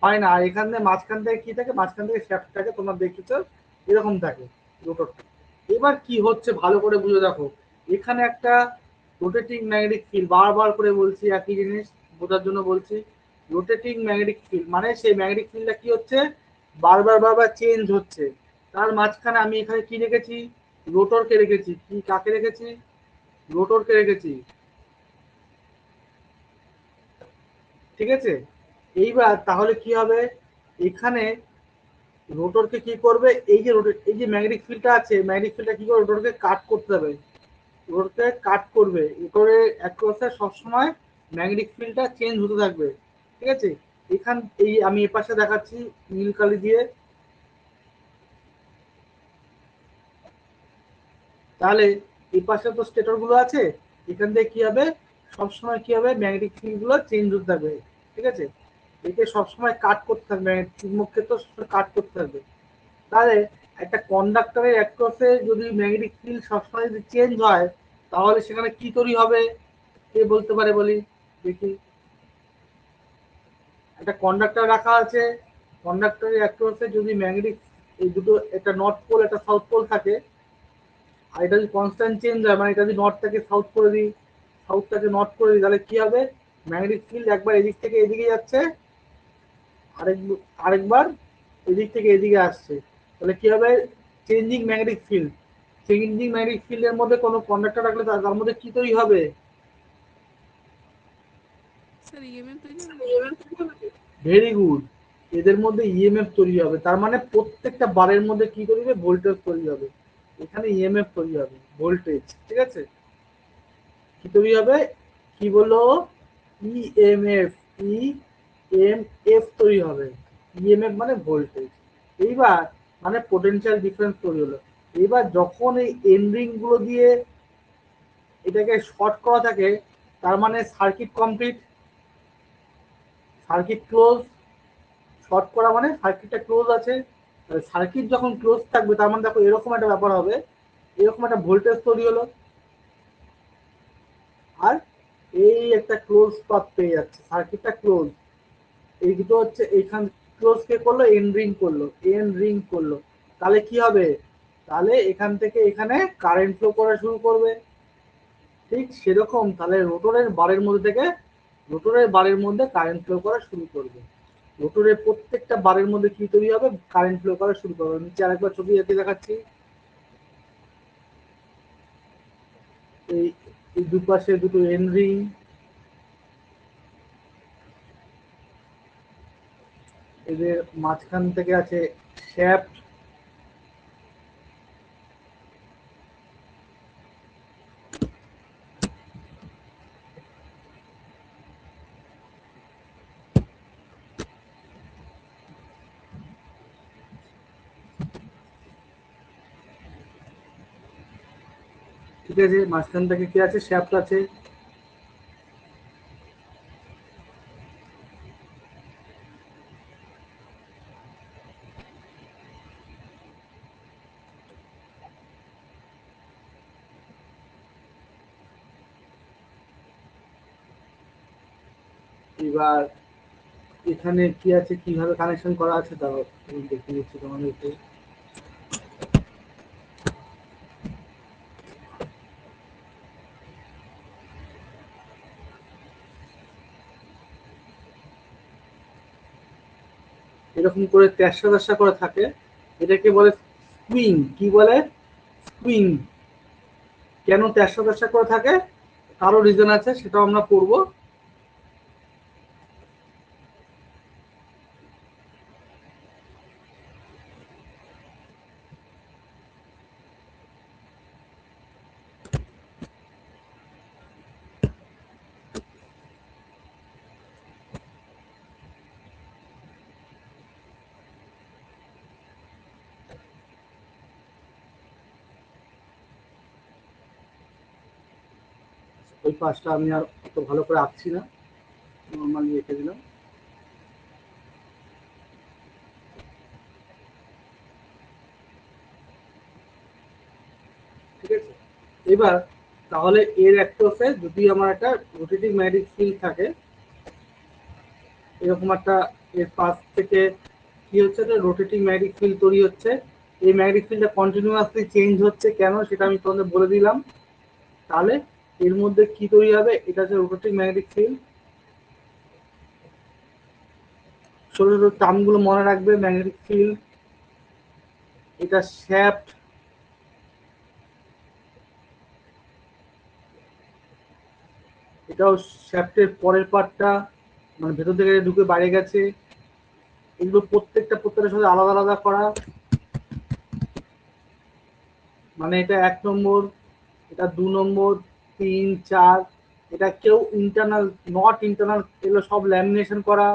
হয় না। আর এখানে মাঝখান থেকে কি থাকে? মাঝখান থেকে শ্যাফট থাকে, তোমরা দেখেছো এরকম থাকে রোটরটা। এবার কি হচ্ছে ভালো করে বুঝে দেখো। এখানে একটা রোটেটিং ম্যাগনেটিক ফিল্ড, বারবার করে বলছি একই জিনিস বোঝার জন্য বলছি। রোটেটিং ম্যাগনেটিক ফিল্ড মানে সেই ম্যাগনেটিক ফিল্ডটা কি হচ্ছে? বারবার চেঞ্জ হচ্ছে। তার মাঝখানে আমি এখানে কি রেখেছি? রোটরকে রেখেছি। কি কাকে রেখেছি? রোটরকে রেখেছি, ঠিক আছে। এইবার তাহলে কি হবে? এখানে রোটরকে কি করবে? এই যে ম্যাগনেটিক ফিল্ডটা আছে, ম্যাগনেটিক ফিল্ডটা কি করবে? রোটরকে কাট করতে হবে, রোটরকে কাট করবে। রোটরে এক কথা সবসময় ম্যাগনেটিক ফিল্ডটা চেঞ্জ হতে থাকবে, ঠিক আছে। এই আমি এপাশে দেখাচ্ছি নীল কালি দিয়ে। তাহলে এই পাশে তো স্টেটর গুলো আছে, এখান থেকে কি হবে? সবসময় কি হবে? ম্যাগনেটিক ফিল্ড গুলো চেঞ্জ হতে থাকবে, ঠিক আছে। একে সবসময় কাট করতে থাকবে, চুম্বক ক্ষেত্র কাট করতে থাকবে। তাহলে একটা কন্ডাক্টরের অ্যাক্রসে যদি ম্যাগনেটিক ফিল্ড সবসময় যদি চেঞ্জ হয়, তাহলে সেখানে কি তৈরি হবে? কে বলতে পারে বলি দেখি। একটা কন্ডাক্টর রাখা আছে, কন্ডাক্টরের অ্যাক্রসে যদি ম্যাগনেটিক, এই দুটো, একটা নর্থ পোল একটা সাউথ পোল থাকে, আর এটা যদি কনস্ট্যান্ট চেঞ্জ হয়, মানে এটা যদি নর্থটাকে সাউথ করে দিই, সাউথটাকে নর্থ করে দিই, তাহলে কি হবে? ম্যাগনেটিক ফিল্ড একবার এদিক থেকে এদিকে যাচ্ছে, আরেকবার এদিক থেকে এদিকে আসছে। তাহলে কি হবে? Changing magnetic field. Changing magnetic ফিল্ডের মধ্যে কোনো কন্ডাক্টর রাখলে তার মধ্যে কি তৈরি হবে? স্যার ইএমএফ তৈরি হবে। Very good. এদের মধ্যে ইএমএফ তৈরি হবে, তার মানে প্রত্যেকটা বারের মধ্যে কি তৈরি হবে? ভোল্টেজ তৈরি হবে। এখানে ইএমএফ তৈরি হবে, ভোল্টেজ, ঠিক আছে। কি তৈরি হবে? কি বললো? ইএমএফ, ইএমএফ তৈরি হবে। ইএমএফ মানে ভোল্টেজ। এইবার মানে পোটেনশিয়াল ডিফারেন্স তৈরি হলো। এবার যখন এই এন্ডিং গুলো দিয়ে এটাকে শর্ট করা থাকে, তার মানে circuit complete, circuit close. Short করা মানে সার্কিটটা ক্লোজ আছে। সার্কিট যখন ক্লোজ থাকবে তার মানে দেখো এরকম একটা ব্যাপার হবে, এরকম একটা ভোল্টেজ তৈরি হলো, আর এই একটা ক্লোজ পাথ পেয়ে যাচ্ছে, সার্কিটটা ক্লোজ। এই দুটো হচ্ছে এইখান ক্লোজ কে করলো, এন রিং করলো, এন রিং করলো। তাহলে কি হবে, তাহলে এখান থেকে এখানে কারেন্ট ফ্লো করা শুরু করবে। ঠিক সেরকম তাহলে রোটরের বারের মধ্যে থেকে, রোটরের বারের মধ্যে কারেন্ট ফ্লো করা শুরু করবে। রোটরের প্রত্যেকটা বারের মধ্যে কি তৈরি হবে, কারেন্ট ফ্লো করা শুরু করবে। নিচে আরেকবার ছবি এতে দেখাচ্ছি। এই এই দুপাশে দুটো এন রিং, এদের মাঝখান থেকে আছে শ্যাফট। ঠিক আছে, মাঝখান থেকে কি আছে, শ্যাফট আছে। এবার এখানে কি আছে, কিভাবে কানেকশন করা আছে তাও আমি দেখিয়ে দিচ্ছি তোমাদেরকে। এরকম করে তেরসা তেরসা করে থাকে, এটাকে বলে স্প্রিং। কি বলে, স্প্রিং। কেন তেরসা তেরসা করে থাকে, তারও রিজন আছে, সেটাও আমরা পড়বো। ওই পাশটা আমি আর অত ভালো করে আঁকছি না, নর্মালি এঁকে দিলাম। ঠিক আছে, এবার তাহলে এর অ্যাক্রসে যদি আমার একটা রোটেটিং ম্যাগনেটিক ফিল্ড থাকে, এরকম একটা, এর পাশ থেকে কি হচ্ছে, রোটেটিং ম্যাগনেটিক ফিল্ড তৈরি হচ্ছে। এই ম্যাগনেটিক ফিল্ডটা কন্টিনিউয়াসলি চেঞ্জ হচ্ছে, কেন সেটা আমি তোমাদের বলে দিলাম। তাহলে এর মধ্যে কি তৈরি হবে, এটা হচ্ছে রোটেটিং ম্যাগনেটিক ফিল্ড। ছোট ছোট টার্মগুলো মনে রাখবে, ম্যাগনেটিক ফিল্ড, এটা শ্যাফট, এটাও শ্যাফটের পরের পার্টটা, মানে ভেতর থেকে ঢুকে বাইরে গেছে। এগুলো প্রত্যেকটার সাথে আলাদা আলাদা করা, মানে এটা 1 নম্বর, এটা 2 নম্বর, 3, 4। এটা কেউ ইন্টারনাল, নট ইন্টারনাল, এগুলো সব ল্যামিনেশন করা,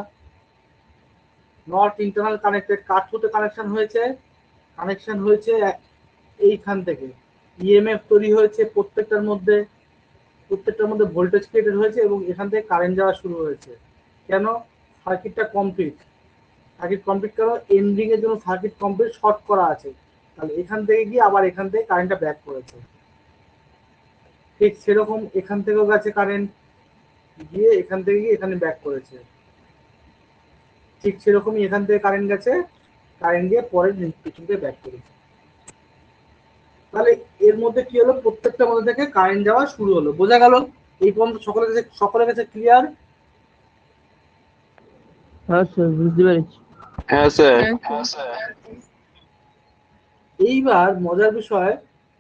নট ইন্টারনাল কানেক্টেড। কার থ্রুতে কানেকশন হয়েছে এইখান থেকে ইএমএফ তৈরি হয়েছে, প্রত্যেকটার মধ্যে ভোল্টেজ ক্রিয়েটেড হয়েছে, এবং এখান থেকে কারেন্ট যাওয়া শুরু হয়েছে। কেন, সার্কিটটা কমপ্লিট। সার্কিট কমপ্লিট করো, এন্ডিং এর জন্য সার্কিট কমপ্লিট, শর্ট করা আছে। তাহলে এখান থেকে গিয়ে আবার এখান থেকে কারেন্টটা ব্যাক করেছে। ঠিক সেরকম এখান থেকেও গেছে কারেন্ট, গিয়ে এখান থেকে গিয়ে এখানে ব্যাক করেছে। ঠিক সেরকমই এখান থেকে কারেন্ট গেছে, কারেন্ট গিয়ে পরের পিছন থেকে ব্যাক করেছে। তাহলে এর মধ্যে কি হলো, প্রত্যেকটার মধ্যে থেকে কারেন্ট যাওয়া শুরু হলো। বোঝা গেল? এই পর্যন্ত সকলের কাছে ক্লিয়ার? হ্যাঁ স্যার, বুঝতে পেরেছি। হ্যাঁ স্যার। এইবার মজার বিষয়,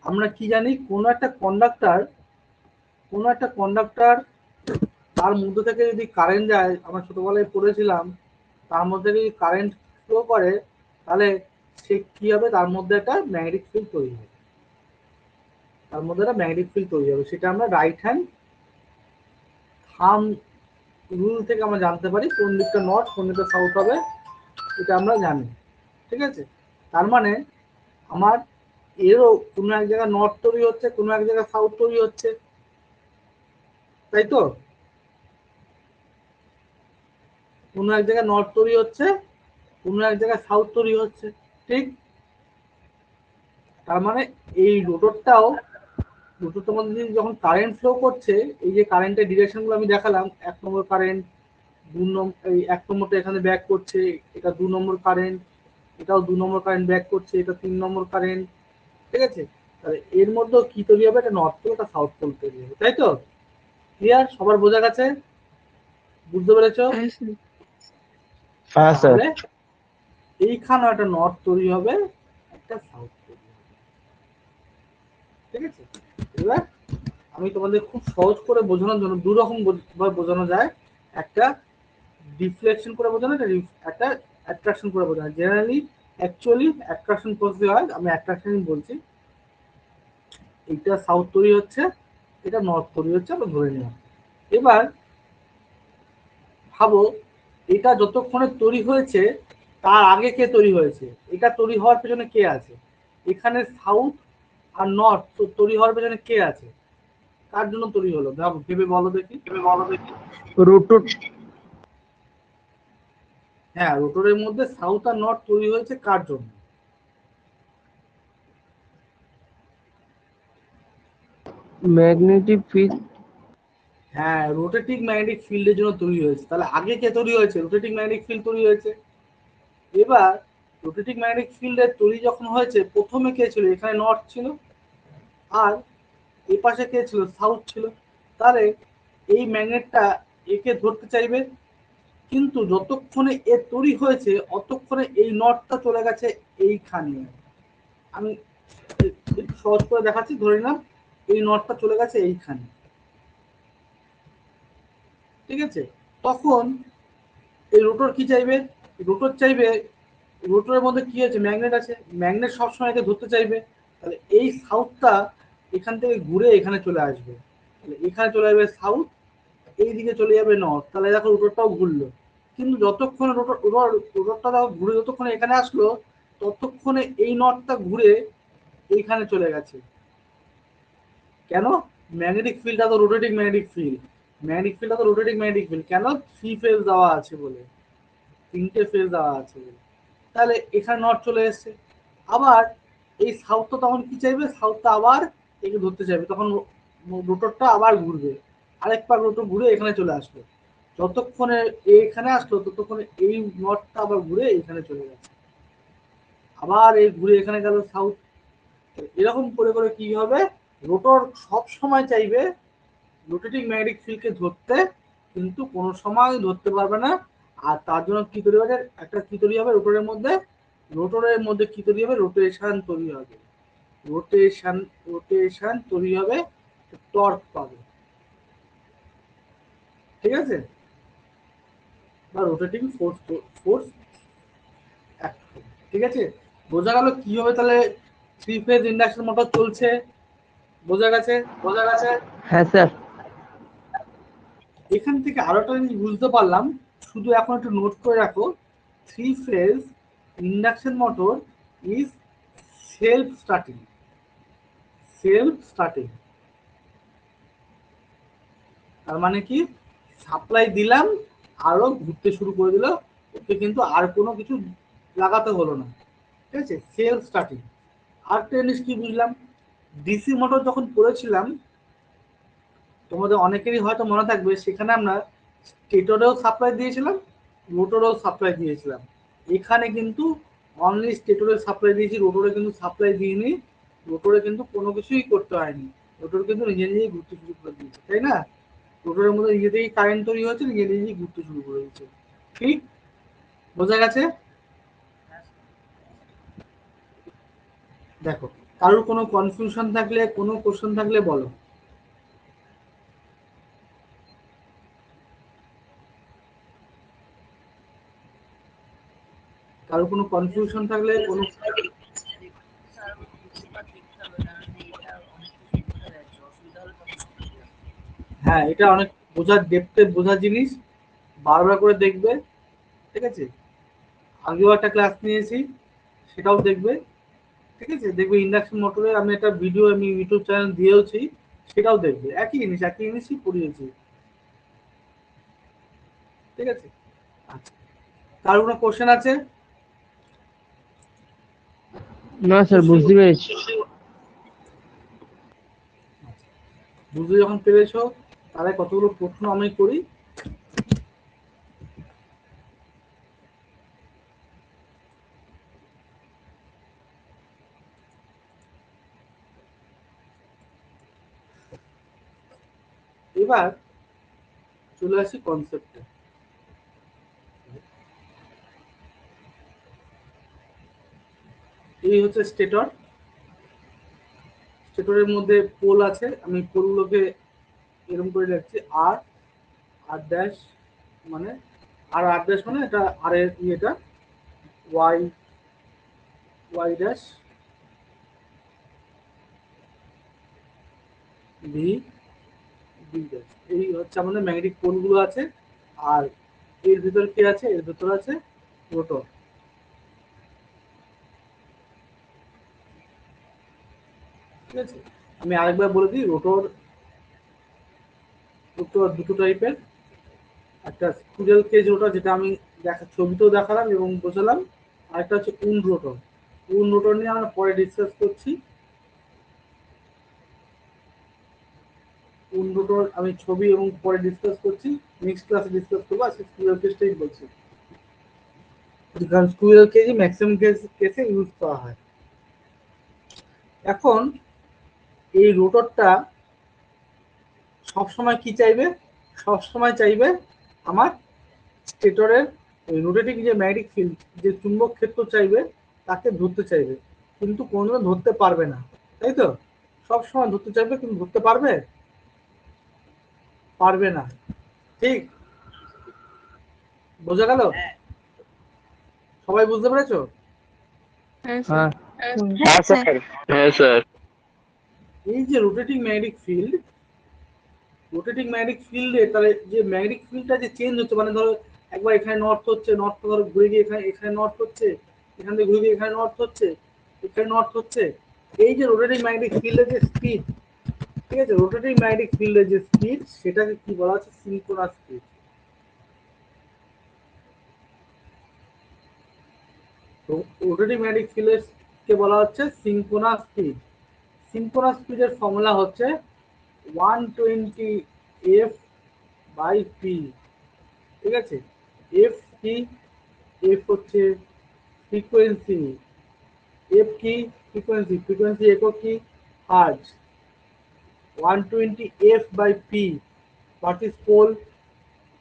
আমরা কি জানি, কোনো একটা কন্ডাক্টর তার মধ্যে থেকে যদি কারেন্ট যায়, আমরা ছোটবেলায় পড়েছিলাম, তার মধ্যে যদি কারেন্ট ফ্লো করে, তাহলে সে কি হবে, তার মধ্যে একটা ম্যাগনেটিক ফিল্ড তৈরি হবে। সেটা আমরা রাইট হ্যান্ড থাম রুল থেকে আমরা জানতে পারি, কোন দিকটা নর্থ কোন দিকটা সাউথ হবে, এটা আমরা জানি। ঠিক আছে, তার মানে আমার এরও কোনো এক জায়গায় নর্থ তৈরি হচ্ছে, কোনো এক জায়গায় সাউথ তৈরি হচ্ছে। তাই তো? কোনো এক জায়গায় নর্থ তৈরি হচ্ছে, কোনো এক জায়গায় সাউথ তৈরি হচ্ছে, ঠিক? তার মানে এই রোটরটাও, রোটরটার মধ্যে যখন কারেন্ট ফ্লো করছে, এই যে কারেন্টের ডিরেকশনগুলো আমি দেখালাম, 1 নম্বর কারেন্ট, 2 নম্বর, এই 1 নম্বরটা এখানে ব্যাক করছে, এটা 2 নম্বর কারেন্ট, এটাও 2 নম্বর কারেন্ট ব্যাক করছে, এটা 3 নম্বর কারেন্ট, ঠিক আছে? তাহলে এর মধ্যেও কি তৈরি হবে? এটা নর্থ পোল, এটা সাউথ পোল তৈরি হবে, তাই তো? ক্লিয়ার? সবার বোঝা গেছে? বুঝতে পেরেছো? হ্যাঁ স্যার। হ্যাঁ স্যার। তাহলে এইখানে একটা নর্থ তৈরি হবে, একটা সাউথ তৈরি হবে, ঠিক আছে? এবার আমি তোমাদের খুব সহজ করে বোঝানোর জন্য দু রকম ভাবে বোঝানো যায়, একটা ডিফ্লেকশন করে বোঝানো, একটা অ্যাট্রাকশন করে বোঝানো। জেনারেলি অ্যাকচুয়ালি অ্যাট্রাকশন প্রসেস হয়, আমি অ্যাট্রাকশনই বলছি। এটা সাউথ তৈরি হচ্ছে, এটা নর্থ তৈরি হচ্ছে, আমরা ধরে নিলাম। এবার ভাবো এটা যতক্ষণে তৈরি হয়েছে তার আগে কে তৈরি হয়েছে? এটা তৈরি হওয়ার পেছনে কে আছে? এখানে সাউথ আর নর্থ তৈরি হওয়ার পেছনে কে আছে? কার জন্য তৈরি হলো? ভেবে বলো দেখি। রোটর। হ্যাঁ, রোটরের মধ্যে সাউথ আর নর্থ তৈরি হয়েছে কার জন্য? Magnetic field. হ্যাঁ, রোটেটিং ম্যাগনেটিক ফিল্ডের জন্য তৈরি হয়েছে। তাহলে আগে কে তৈরি হয়েছে? রোটেটিং ম্যাগনেটিক ফিল্ড তৈরি হয়েছে। এবার রোটেটিং ম্যাগনেটিক ফিল্ডের তৈরি যখন হয়েছে, প্রথমে কে ছিল? এখানে নর্থ ছিল, আর এই পাশে কে ছিল? সাউথ ছিল। তাহলে এই ম্যাগনেটটা একে ধরতে চাইবে, কিন্তু যতক্ষণে এ তৈরি হয়েছে অতক্ষণে এই নটটা চলে গেছে এইখানে। আমি একটু সহজ করে দেখাচ্ছি, ধরে নিলাম এই নটটা চলে গেছে এইখানে, ঠিক আছে? তখন এই রোটর কি চাইবে? রোটর চাইবে, রোটরের মধ্যে কি আছে? ম্যাগনেট আছে, ম্যাগনেট সবসময় একে ধরতে চাইবে। তাহলে এই সাউথটা এখান থেকে ঘুরে এখানে চলে আসবে, তাহলে এখানে চলে যাবে সাউথ, এইদিকে চলে যাবে নর্থ। তাহলে দেখো রোটরটাও ঘুরলো, কিন্তু যতক্ষণ রোটরটা ঘুরে যতক্ষণে এখানে আসলো ততক্ষণে এই নটটা ঘুরে এইখানে চলে গেছে। কেন? ম্যাগনেটিক ফিল্ডটা তো রোটেটিং ম্যাগনেটিক ফিল্ড, ম্যাগনেটিক ফিল্ডটা তো রোটেটিং ম্যাগনেটিক ফিল্ড। কেন? 3 ফেজ দেওয়া আছে বলে, 3টে ফেজ দেওয়া আছে বলে। তাহলে এখানে নট চলে এসছে। আবার এই সাউথটা তখন কি চাইবে? সাউথটা আবার একে ধরতে চাইবে, তখন রোটরটা আবার ঘুরবে, আরেক পাক রোটর ঘুরে এখানে চলে আসলো। যতক্ষণে এখানে আসলো ততক্ষণে এই নটটা আবার ঘুরে এখানে চলে গেছে, আবার এই ঘুরে এখানে গেল সাউথ। এরকম করে করে কি হবে? রোটর সব সময় চাইবে রোটেটিং ম্যাগনেটিক ফিল্ডকে ধরতে, কিন্তু কোনো সময় ধরতে পারবে না। আর তার জন্য কি তৈরি হবে? একটা কি তৈরি হবে রোটরের মধ্যে? রোটরের মধ্যে কি তৈরি হবে? রোটেশন তৈরি হবে, রোটেশন, রোটেশন তৈরি হবে, টর্ক পাবে, ঠিক আছে? বা রোটেটিং ফোর্স, ফোর্স, ঠিক আছে? বোঝা গেল কিভাবে তাহলে 3 ফেজ ইন্ডাকশন মোটর চলছে? বোঝা গেছে? বোঝা গেছে? হ্যাঁ স্যার। এখান থেকে আরো একটা জিনিস বুঝতে পারলাম, শুধু এখন একটু নোট করে রাখো, 3 phase induction motor is self starting, self starting. তার মানে কি? সাপ্লাই দিলাম, আরো ঘুরতে শুরু করে দিল, ওকে কিন্তু আর কোনো কিছু লাগাতে হলো না, ঠিক আছে? Self starting. আর একটা জিনিস কি বুঝলাম, ডিসি মোটর যখন পড়েছিলাম তোমাদের অনেকেরই হয়তো মনে থাকবে, সেখানে আমরা স্টেটরেও সাপ্লাই দিয়েছিলাম, রোটরেও সাপ্লাই দিয়েছিলাম। এখানে কিন্তু অনলি স্টেটরে সাপ্লাই দিয়েছি, রোটরে কিন্তু সাপ্লাই দিইনি। রোটরে কিন্তু কোনো কিছুই করতে হয়নি, রোটর কিন্তু নিজে নিজেই ঘুরতে শুরু করে দিয়েছে, তাই না? রোটরের মধ্যে নিজে থেকেই কারেন্ট তৈরি হচ্ছে, নিজে নিজেই ঘুরতে শুরু করে দিচ্ছে, ঠিক? বোঝা গেছে? দেখো, কারোর কোনো কনফিউশন থাকলে, কোনো কোশ্চেন থাকলে বলো। কারোর কোনো কনফিউশন থাকলে, কোনো, হ্যাঁ এটা অনেক বোঝার, ডেপথে বোঝার জিনিস, বারবার করে দেখবে, ঠিক আছে? আগেও একটা ক্লাস নিয়েছি, সেটাও দেখবে, ঠিক আছে? দেখবে ইন্ডাকশন মোটরের আমি একটা ভিডিও আমি ইউটিউব চ্যানেল দিয়েওছি, সেটাও দেখবে, একই জিনিসই পড়িয়েছি। ঠিক আছে, আচ্ছা, কার কোনো কোশ্চেন আছে? না স্যার, বুঝতে পেরেছি। বুঝতে যখন পেরেছো, তাহলে কতগুলো প্রশ্ন আমি করি। এবার চলে আসি কনসেপ্টে। এই হচ্ছে স্টেটর। স্টেটরের মধ্যে পোল আছে, আমি পোলগুলোকে এরকম করে রাখছি আর আর ড্যাশ, মানে আর ড্যাশ মানে এটা আর এর ইয়েটা Y Y dash V B dash, এই হচ্ছে আমাদের ম্যাগনেটিক পোলগুলো আছে। আর এর ভিতর কি আছে? এর ভিতর আছে রোটর। ঠিক আছে, আমি আরেকবার বলে দিই, রোটর দুটো টাইপের। একটা স্কুইরেল কেজ রোটর, যেটা আমি ছবিতেও দেখালাম এবং বোঝালাম। আরেকটা হচ্ছে উন্ড রোটর। উন্ড রোটর নিয়ে আমরা পরে ডিসকাস করছি। উন্ড রোটর আমি ছবি এবং পরে ডিসকাস করছি, নেক্সট ক্লাসে ডিসকাস করবো। আজকে স্কুইরেল কেজটাই বলছি, কারণ স্কুইরেল কেজই ম্যাক্সিমাম কেসে ইউজ করা হয়। এখন এই রোটরটা সবসময় কি চাইবে? সবসময় চাইবে আমার স্টেটরের রোটেটিং যে ম্যাগনেটিক ফিল্ড, যে চুম্বক ক্ষেত্র চাইবে, তাকে ধরতে চাইবে, কিন্তু কোনোদিনও ধরতে পারবে না, তাই তো? সবসময় ধরতে চাইবে কিন্তু ধরতে পারবে পারবে না। ঠিক বোঝা গেল? সবাই বুঝতে পেরেছো? হ্যাঁ স্যার। হ্যাঁ হ্যাঁ স্যার। হ্যাঁ স্যার। এই যে rotating magnetic field, rotating magnetic ফিল্ডে তাহলে যে ম্যাগনেটিক ফিল্ডটা যে চেঞ্জ হচ্ছে, মানে ধরো একবার এখানে নর্থ হচ্ছে, নর্থ ধরো ঘুরে গিয়ে এখানে এখানে নর্থ হচ্ছে, এখান থেকে ঘুরে গিয়ে এখানে নর্থ হচ্ছে, এখানে নর্থ হচ্ছে। এই যে রোটেটিং ম্যাগনেটিক ফিল্ডের যে স্পিড, ঠিক আছে, রোটেটিং ম্যাগনেটিক ফিল্ডের যে স্পিড, সেটাকে কি বলা হচ্ছে? Synchronous speed. তো রোটেটিং ম্যাগনেটিক ফিল্ডের কে বলা হচ্ছে সিনক্রোনাস স্পিড। সিনক্রোনাস স্পিডের ফর্মুলা হচ্ছে 120 এফ বাই পি। ঠিক আছে, এফ কি? এফ হচ্ছে ফ্রিকোয়েন্সি। এফ কি? ফ্রিকোয়েন্সি। ফ্রিকোয়েন্সি একক কি? Hertz. 120 F by P. What is pole?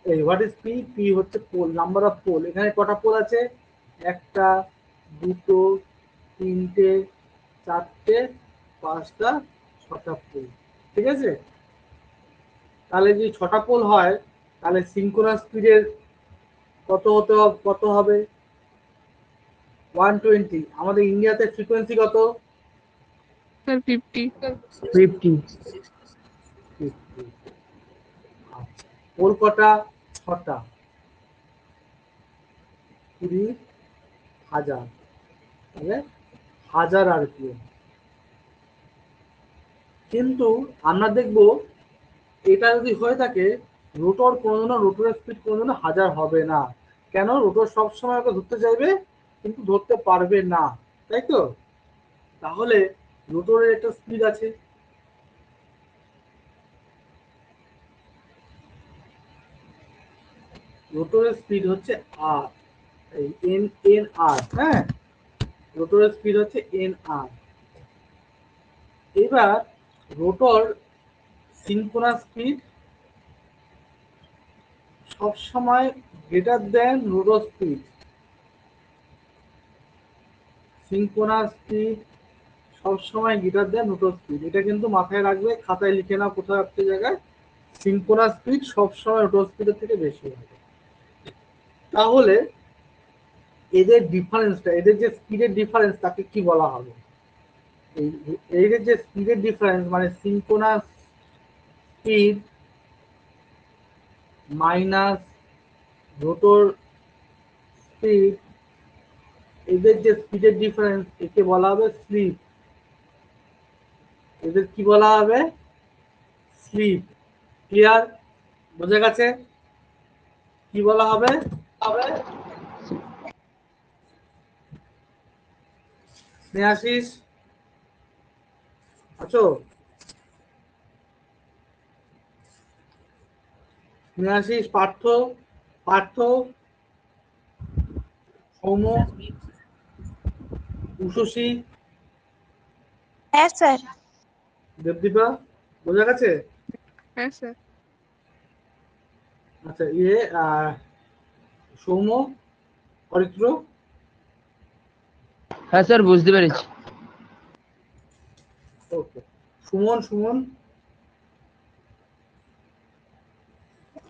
এই হোয়াট ইজ পি? পি হচ্ছে পোল, নাম্বার অফ পোল। এখানে কটা পোল আছে? একটা, দুটো, তিনটে, চারটে, পাঁচটা, ছটা পোল। ঠিক আছে, তাহলে যদি ছটা পোল হয়, তাহলে সিনক্রোনাস স্পিডের কত হবে? 120। আমাদের ইন্ডিয়াতে ফ্রিকোয়েন্সি কত? স্যার 50। 50। আচ্ছা, পোল কটা? ছটা। 20,000, তাহলে 1000 আরপিএম। কিন্তু আমরা দেখব, এটা যদি হয়ে থাকে, রোটরের স্পিড কোনোদিনও 1000 হবে না। কেন? রোটর সবসময় ওকে ধরতে চাইবে কিন্তু ধরতে পারবে না, তাই তো? তাহলে রোটরের একটা স্পিড আছে, রোটরের স্পিড হচ্ছে আর, এই এন এন আর। হ্যাঁ, রোটরের স্পিড হচ্ছে এন আর। এবার রোটর সিনক্রোনাস স্পিড সবসময় greater than rotor speed. Synchronous speed সবসময় গ্রেটার দেন রোটর স্পিড। এটা কিন্তু মাথায় রাখবে, খাতায় লিখে নাও কোথাও একটা জায়গায়। সিনক্রোনাস স্পিড সবসময় রোটর স্পিডের থেকে বেশি হবে। তাহলে এদের ডিফারেন্সটা, এদের যে স্পিডের ডিফারেন্স, তাকে কি বলা হবে? এদের যে স্পিডের ডিফারেন্স, মানে synchronous speed minus rotor speed, এদের যে স্পিডের ডিফারেন্স, একে বলা হবে স্লিপ। এদের কি বলা হবে? স্লিপ। ক্লিয়ার? বোঝা গেছে? কি বলা হবে? স্নেহাশিস আছো? স্নেহাশিস, পার্থ, সৌম্য, উষসী, হ্যাঁ স্যার। দেবদীপা, বোঝা গেছে? হ্যাঁ স্যার। আচ্ছা সৌম্য, অরিত্র, হ্যাঁ স্যার বুঝতে পেরেছি। ওকে। সুমন,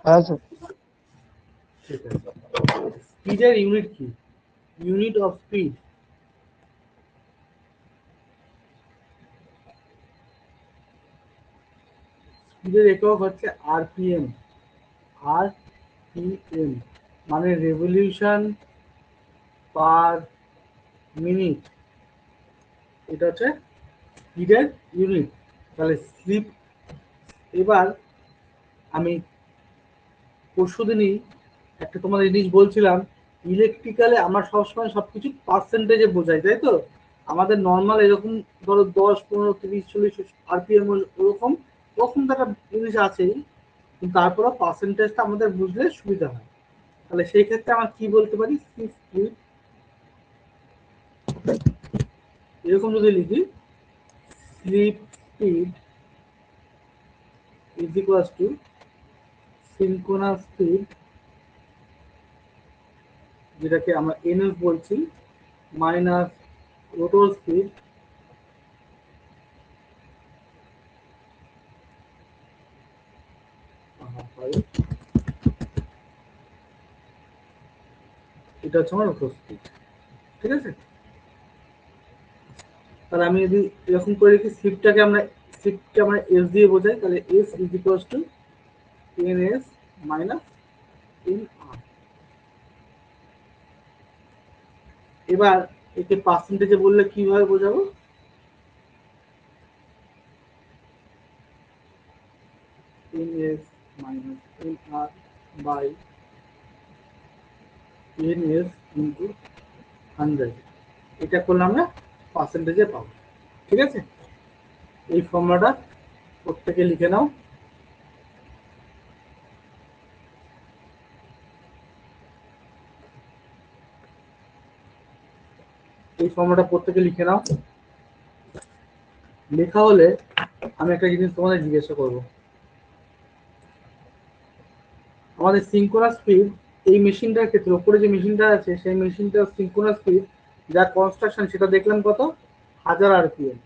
হ্যাঁ স্যার। ঠিক আছে। স্পিডের ইউনিট কি? Unit of speed. স্পিডের একক হচ্ছে আরপিএম। আরপিএম মানে রেভলিউশন পার মিনিট। এটা হচ্ছে স্পিডের ইউনিট। তাহলে স্লিপ। এবার আমি পরশুদিনই একটা তোমাদের জিনিস বলছিলাম, ইলেকট্রিক্যালে আমরা সবসময় সবকিছু পার্সেন্টেজে বোঝাই, তাই তো? আমাদের নর্মাল এরকম ধরো 10, 15, 30, 40 আরপিএম ওরকম ওরকম তো একটা জিনিস আছেই, কিন্তু তারপরে পার্সেন্টেজটা আমাদের বুঝলে সুবিধা হয়। তাহলে সেই ক্ষেত্রে আমরা কি বলতে পারি? স্পিড এরকম যদি লিখি, slip speed is equals to synchronous speed, যেটাকে আমরা এনএস বলছি, মাইনাস রোটর স্পিড এটা হচ্ছে আমার রোটর স্পিড। ঠিক আছে? তাহলে আমি যদি এরকম করে রেখি, স্লিপটাকে আমরা এস দিয়ে বোঝাই, তাহলে S is equals to N S minus N R. এবার একে পার্সেন্টেজে বললে কিভাবে বোঝাবো? N S minus N R by N S into 100। এটা করলে আমরা পার্সেন্টেজে পাবো। ঠিক আছে? এই ফর্মুলাটা প্রত্যেকে লিখে নাও। এই ফর্মুলাটা প্রত্যেকে লিখে নাও। লেখা হলে আমি একটা জিনিস তোমাদের জিজ্ঞাসা করবো। আমাদের সিনক্রোনাস স্পিড, এই মেশিনটার ক্ষেত্রে উপরে যে মেশিনটা আছে সেই মেশিনটার সিনক্রোনাস স্পিড যা কনস্ট্রাকশন সেটা দেখলাম কত? 1000 আরপিএম।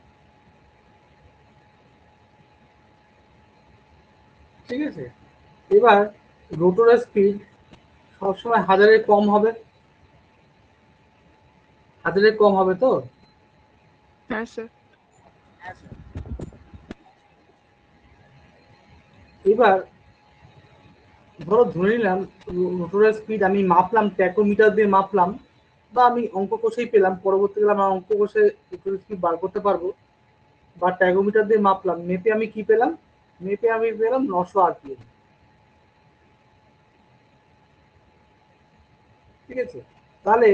ঠিক আছে? এবার রোটরের স্পিড সবসময় 1000-এর কম হবে, 1000-এর কম হবে তো? হ্যাঁ স্যার। এবার ধরো ধরে নিলাম রোটরের স্পিড আমি মাপলাম, ট্যাকোমিটার দিয়ে মাপলাম, বা আমি অঙ্ক কষেই পেলাম, পরবর্তীকালে আমরা অঙ্ক কষে রোটরের স্পিড বার করতে পারবো, বা ট্যাকোমিটার দিয়ে মাপলাম, মেপে আমি কি পেলাম? মেপে আমি পেলাম 900 আরপিএম। ঠিক আছে? তাহলে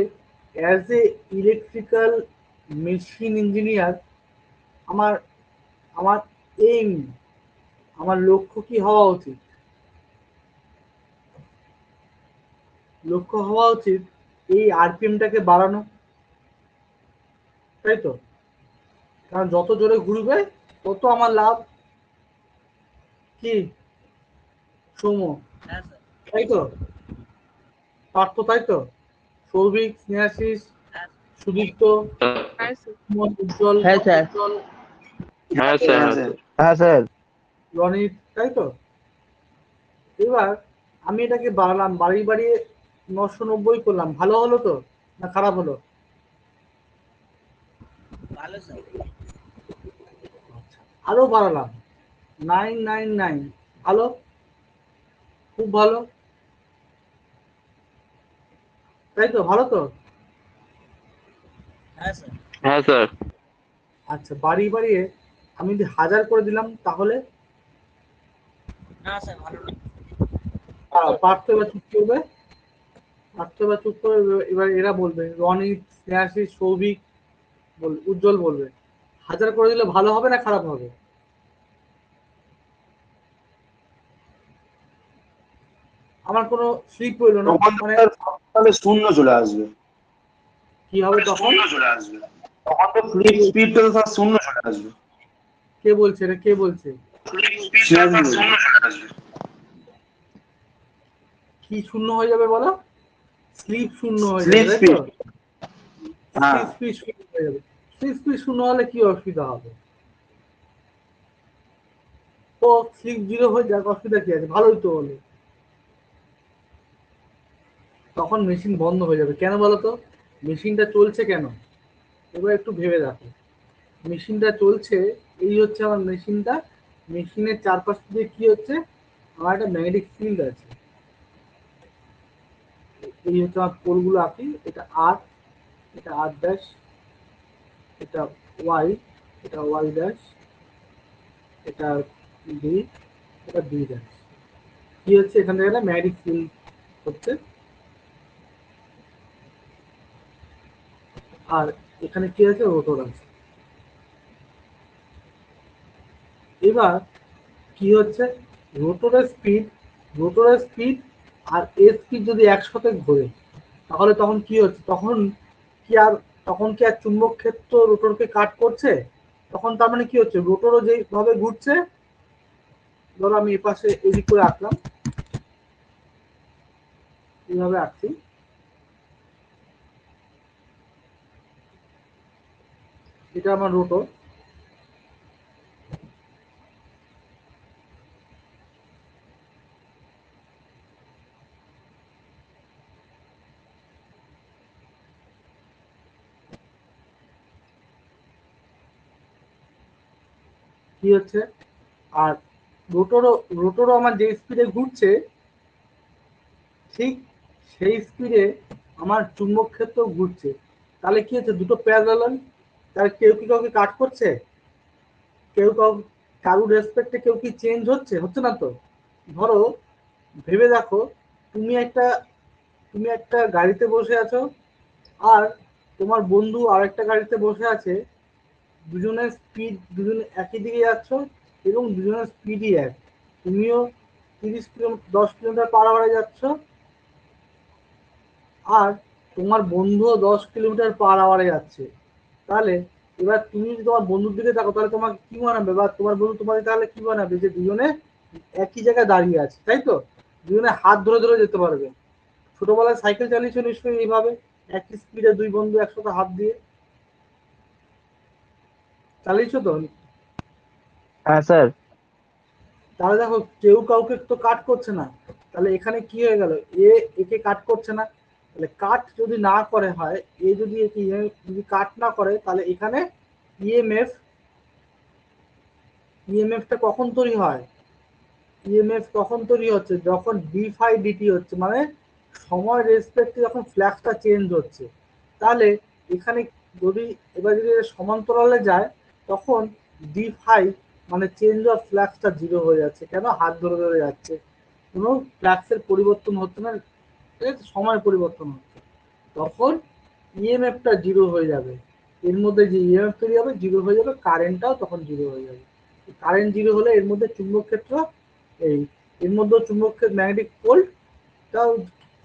as a electrical machine engineer আমার আমার এইম, আমার লক্ষ্য কি হওয়া উচিত? লক্ষ্য হওয়া উচিত এই আরপিএমটাকে বাড়ানো, তাই তো? কারণ যত জোরে ঘুরবে তত আমার লাভ। কি সৌম্য? তাই তো? পার্থ তাই তো? সৌভিক, স্নেহাশিস, সুদীপ্ত, হ্যাঁ স্যার। সুমন, উজ্জ্বল, হ্যাঁ স্যার। হ্যাঁ স্যার। হ্যাঁ স্যার। রনিত, তাই তো? এবার আমি এটাকে বাড়ালাম, বাড়িয়ে 990 করলাম, ভালো হলো তো না খারাপ হলো? আরো বাড়ালাম 999, ভালো, খুব ভালো, তাই তো? ভালো তো? হ্যাঁ স্যার। আচ্ছা, বাড়িয়ে আমি যদি 1000 করে দিলাম তাহলে পার্থ এবার চুপ করবে, এবার এরা বলবে রনিত, স্নেহাশিস, সৌভিক বলবে, উজ্জ্বল বলবে। হাজার করে দিলে ভালো হবে না খারাপ হবে? আমার কোনো স্লিপ রইলো না, তখন মানে তাহলে শূন্য চলে আসবে। কি হবে তখন? তখন তো ফ্লিপ স্পিডটা তো স্যার শূন্য চলে আসবে। কে বলছে এটা, কে বলছে? কি শূন্য হয়ে যাবে বলো? স্লিপ শূন্য হয়ে যাবে, স্লিপ তাই স্পিড। তো? হ্যাঁ, স্লিপ স্পিড শূন্য হয়ে যাবে। স্লিপ স্পিড শূন্য হলে কি অসুবিধা হবে? তো স্লিপ জিরো হয়ে যাক, অসুবিধা কি আছে? ভালোই তো হলো। তখন মেশিন বন্ধ হয়ে যাবে। কেন বলো তো? মেশিনটা চলছে কেন? এবার একটু ভেবে দেখো। মেশিনটা চলছে, এই হচ্ছে আমার মেশিনটা। মেশিনের চারপাশ দিয়ে কি হচ্ছে? আমার একটা ম্যাগনেটিক ফিল্ড আছে। এই হচ্ছে আমার পোলগুলো আঁকি। এটা আর, এটা আর ড্যাশ, এটা ওয়াই, এটা ওয়াই ড্যাশ, এটা ডি, এটা ডি ড্যাশ। কি হচ্ছে? এখান থেকে একটা ম্যাগনেটিক ফিল্ড হচ্ছে। আর এখানে কি আছে? রোটর আছে। এবার কি হচ্ছে? রোটরের স্পিড, রোটরের স্পিড আর এর স্পিড যদি একসাথে ঘোরে, তাহলে তখন কি হচ্ছে? কি আর তখন কি আর চুম্বক ক্ষেত্র রোটরকে কাট করছে? তখন তার মানে কি হচ্ছে? রোটরও যেভাবে ঘুরছে, ধরো আমি এ পাশে এদিক করে আঁকলাম, এইভাবে আঁকছি, এটা আমার রোটর। কি হচ্ছে? আর রোটরও আমার যে স্পিডে ঘুরছে, ঠিক সেই স্পিডে আমার চুম্বক ক্ষেত্র ঘুরছে। তাহলে কি হচ্ছে? দুটো প্যারালাল। তাহলে কেউ কি কাউকে কাট করছে? কেউ কারুর রেসপেক্টে কেউ কি চেঞ্জ হচ্ছে? হচ্ছে না তো। ধরো, ভেবে দেখো, তুমি একটা তুমি একটা গাড়িতে বসে আছো, আর তোমার বন্ধু আরেকটা গাড়িতে বসে আছে। দুজনের স্পিড, দুজনে একই দিকে যাচ্ছ, এবং দুজনের স্পিডই এক। তুমিও 30 কিলোমিটার, 10 কিলোমিটার পার আওয়ারে যাচ্ছ, আর তোমার বন্ধুও 10 কিলোমিটার পার আওয়ারে যাচ্ছে। তাহলে এবার তুমি যদি তোমার বন্ধুর দিকে থাকো, তাহলে তোমাকে কি বানাবে? বা তোমার বন্ধু তোমাকে তাহলে কি বানাবে? যে দুজনে একই জায়গায় দাঁড়িয়ে আছে, তাই তো? দুজনে হাত ধরে ধরে যেতে পারবে। ছোটবেলায় সাইকেল চালিয়েছো নিশ্চয়ই এইভাবে, একই স্পিডে দুই বন্ধু একসাথে হাত দিয়ে চালিয়েছো তো? হ্যাঁ স্যার। তাহলে দেখো, কেউ কাউকে তো কাট করছে না। তাহলে এখানে কি হয়ে গেল? এ একে কাট করছে না। তাহলে কাট যদি না করে হয়, এ যদি একে যদি কাট না করে, তাহলে এখানে ইএমএফ, ইএমএফটা কখন তৈরি হয়? ইএমএফ কখন তৈরি হচ্ছে? যখন ডি ফাই ডিটি হচ্ছে, মানে সময় রেসপেক্টে যখন ফ্ল্যাক্সটা চেঞ্জ হচ্ছে। তাহলে এখানে যদি এবার যদি সমান্তরালে যায়, তখন ডি ফাই মানে চেঞ্জ অফ ফ্ল্যাক্সটা জিরো হয়ে যাচ্ছে। কেন? হাত ধরে ধরে যাচ্ছে, কোনো ফ্ল্যাক্সের পরিবর্তন হচ্ছে না, ঠিক আছে? সময় পরিবর্তন হচ্ছে। তখন ইএমএফটা জিরো হয়ে যাবে। এর মধ্যে যে ইএমএফ তৈরি হবে জিরো হয়ে যাবে, কারেন্টটাও তখন জিরো হয়ে যাবে। কারেন্ট জিরো হলে এর মধ্যে চুম্বক ক্ষেত্র, এই এর মধ্যে চুম্বক ক্ষেত্র ম্যাগনেটিক পোলটাও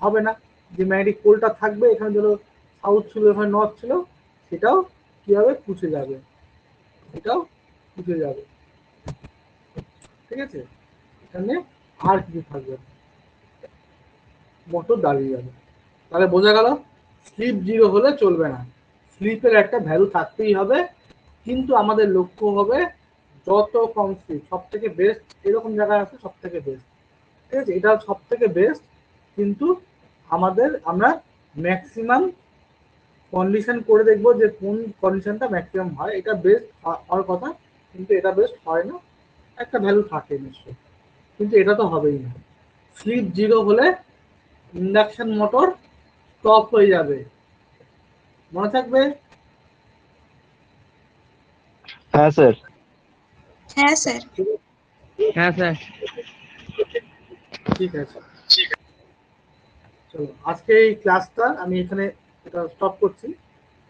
হবে না। যে ম্যাগনেটিক পোলটা থাকবে, এখানে ধরো সাউথ ছিল, এখানে নর্থ ছিল, সেটাও কি হবে? পুষে যাবে, এটাও পুষে যাবে, ঠিক আছে? এখানে আর কিছু থাকবে না, মোটর দাঁড়িয়ে যাবে। তাহলে বোঝা গেল, স্লিপ জিরো হলে চলবে না, স্লিপের একটা ভ্যালু থাকতেই হবে। কিন্তু আমাদের লক্ষ্য হবে যত কম স্লিপ, সব থেকে বেস্ট এরকম জায়গায় আছে, সব থেকে বেস্ট, ঠিক আছে? এটা সব থেকে বেস্ট। কিন্তু আমরা ম্যাক্সিমাম কন্ডিশন করে দেখবো যে কোন কন্ডিশনটা ম্যাক্সিমাম হয়। এটা বেস্ট হওয়ার কথা, কিন্তু এটা বেস্ট হয় না। একটা ভ্যালু থাকে নিশ্চয়ই, কিন্তু এটা তো হবেই না। স্লিপ জিরো হলে ইন্ডাকশন মোটর স্টপ হয়ে যাবে, মনে থাকবে। হ্যাঁ স্যার। হ্যাঁ স্যার। হ্যাঁ স্যার। ঠিক আছে, চলো আজকে এই ক্লাসটা আমি এখানে এটা স্টপ করছি।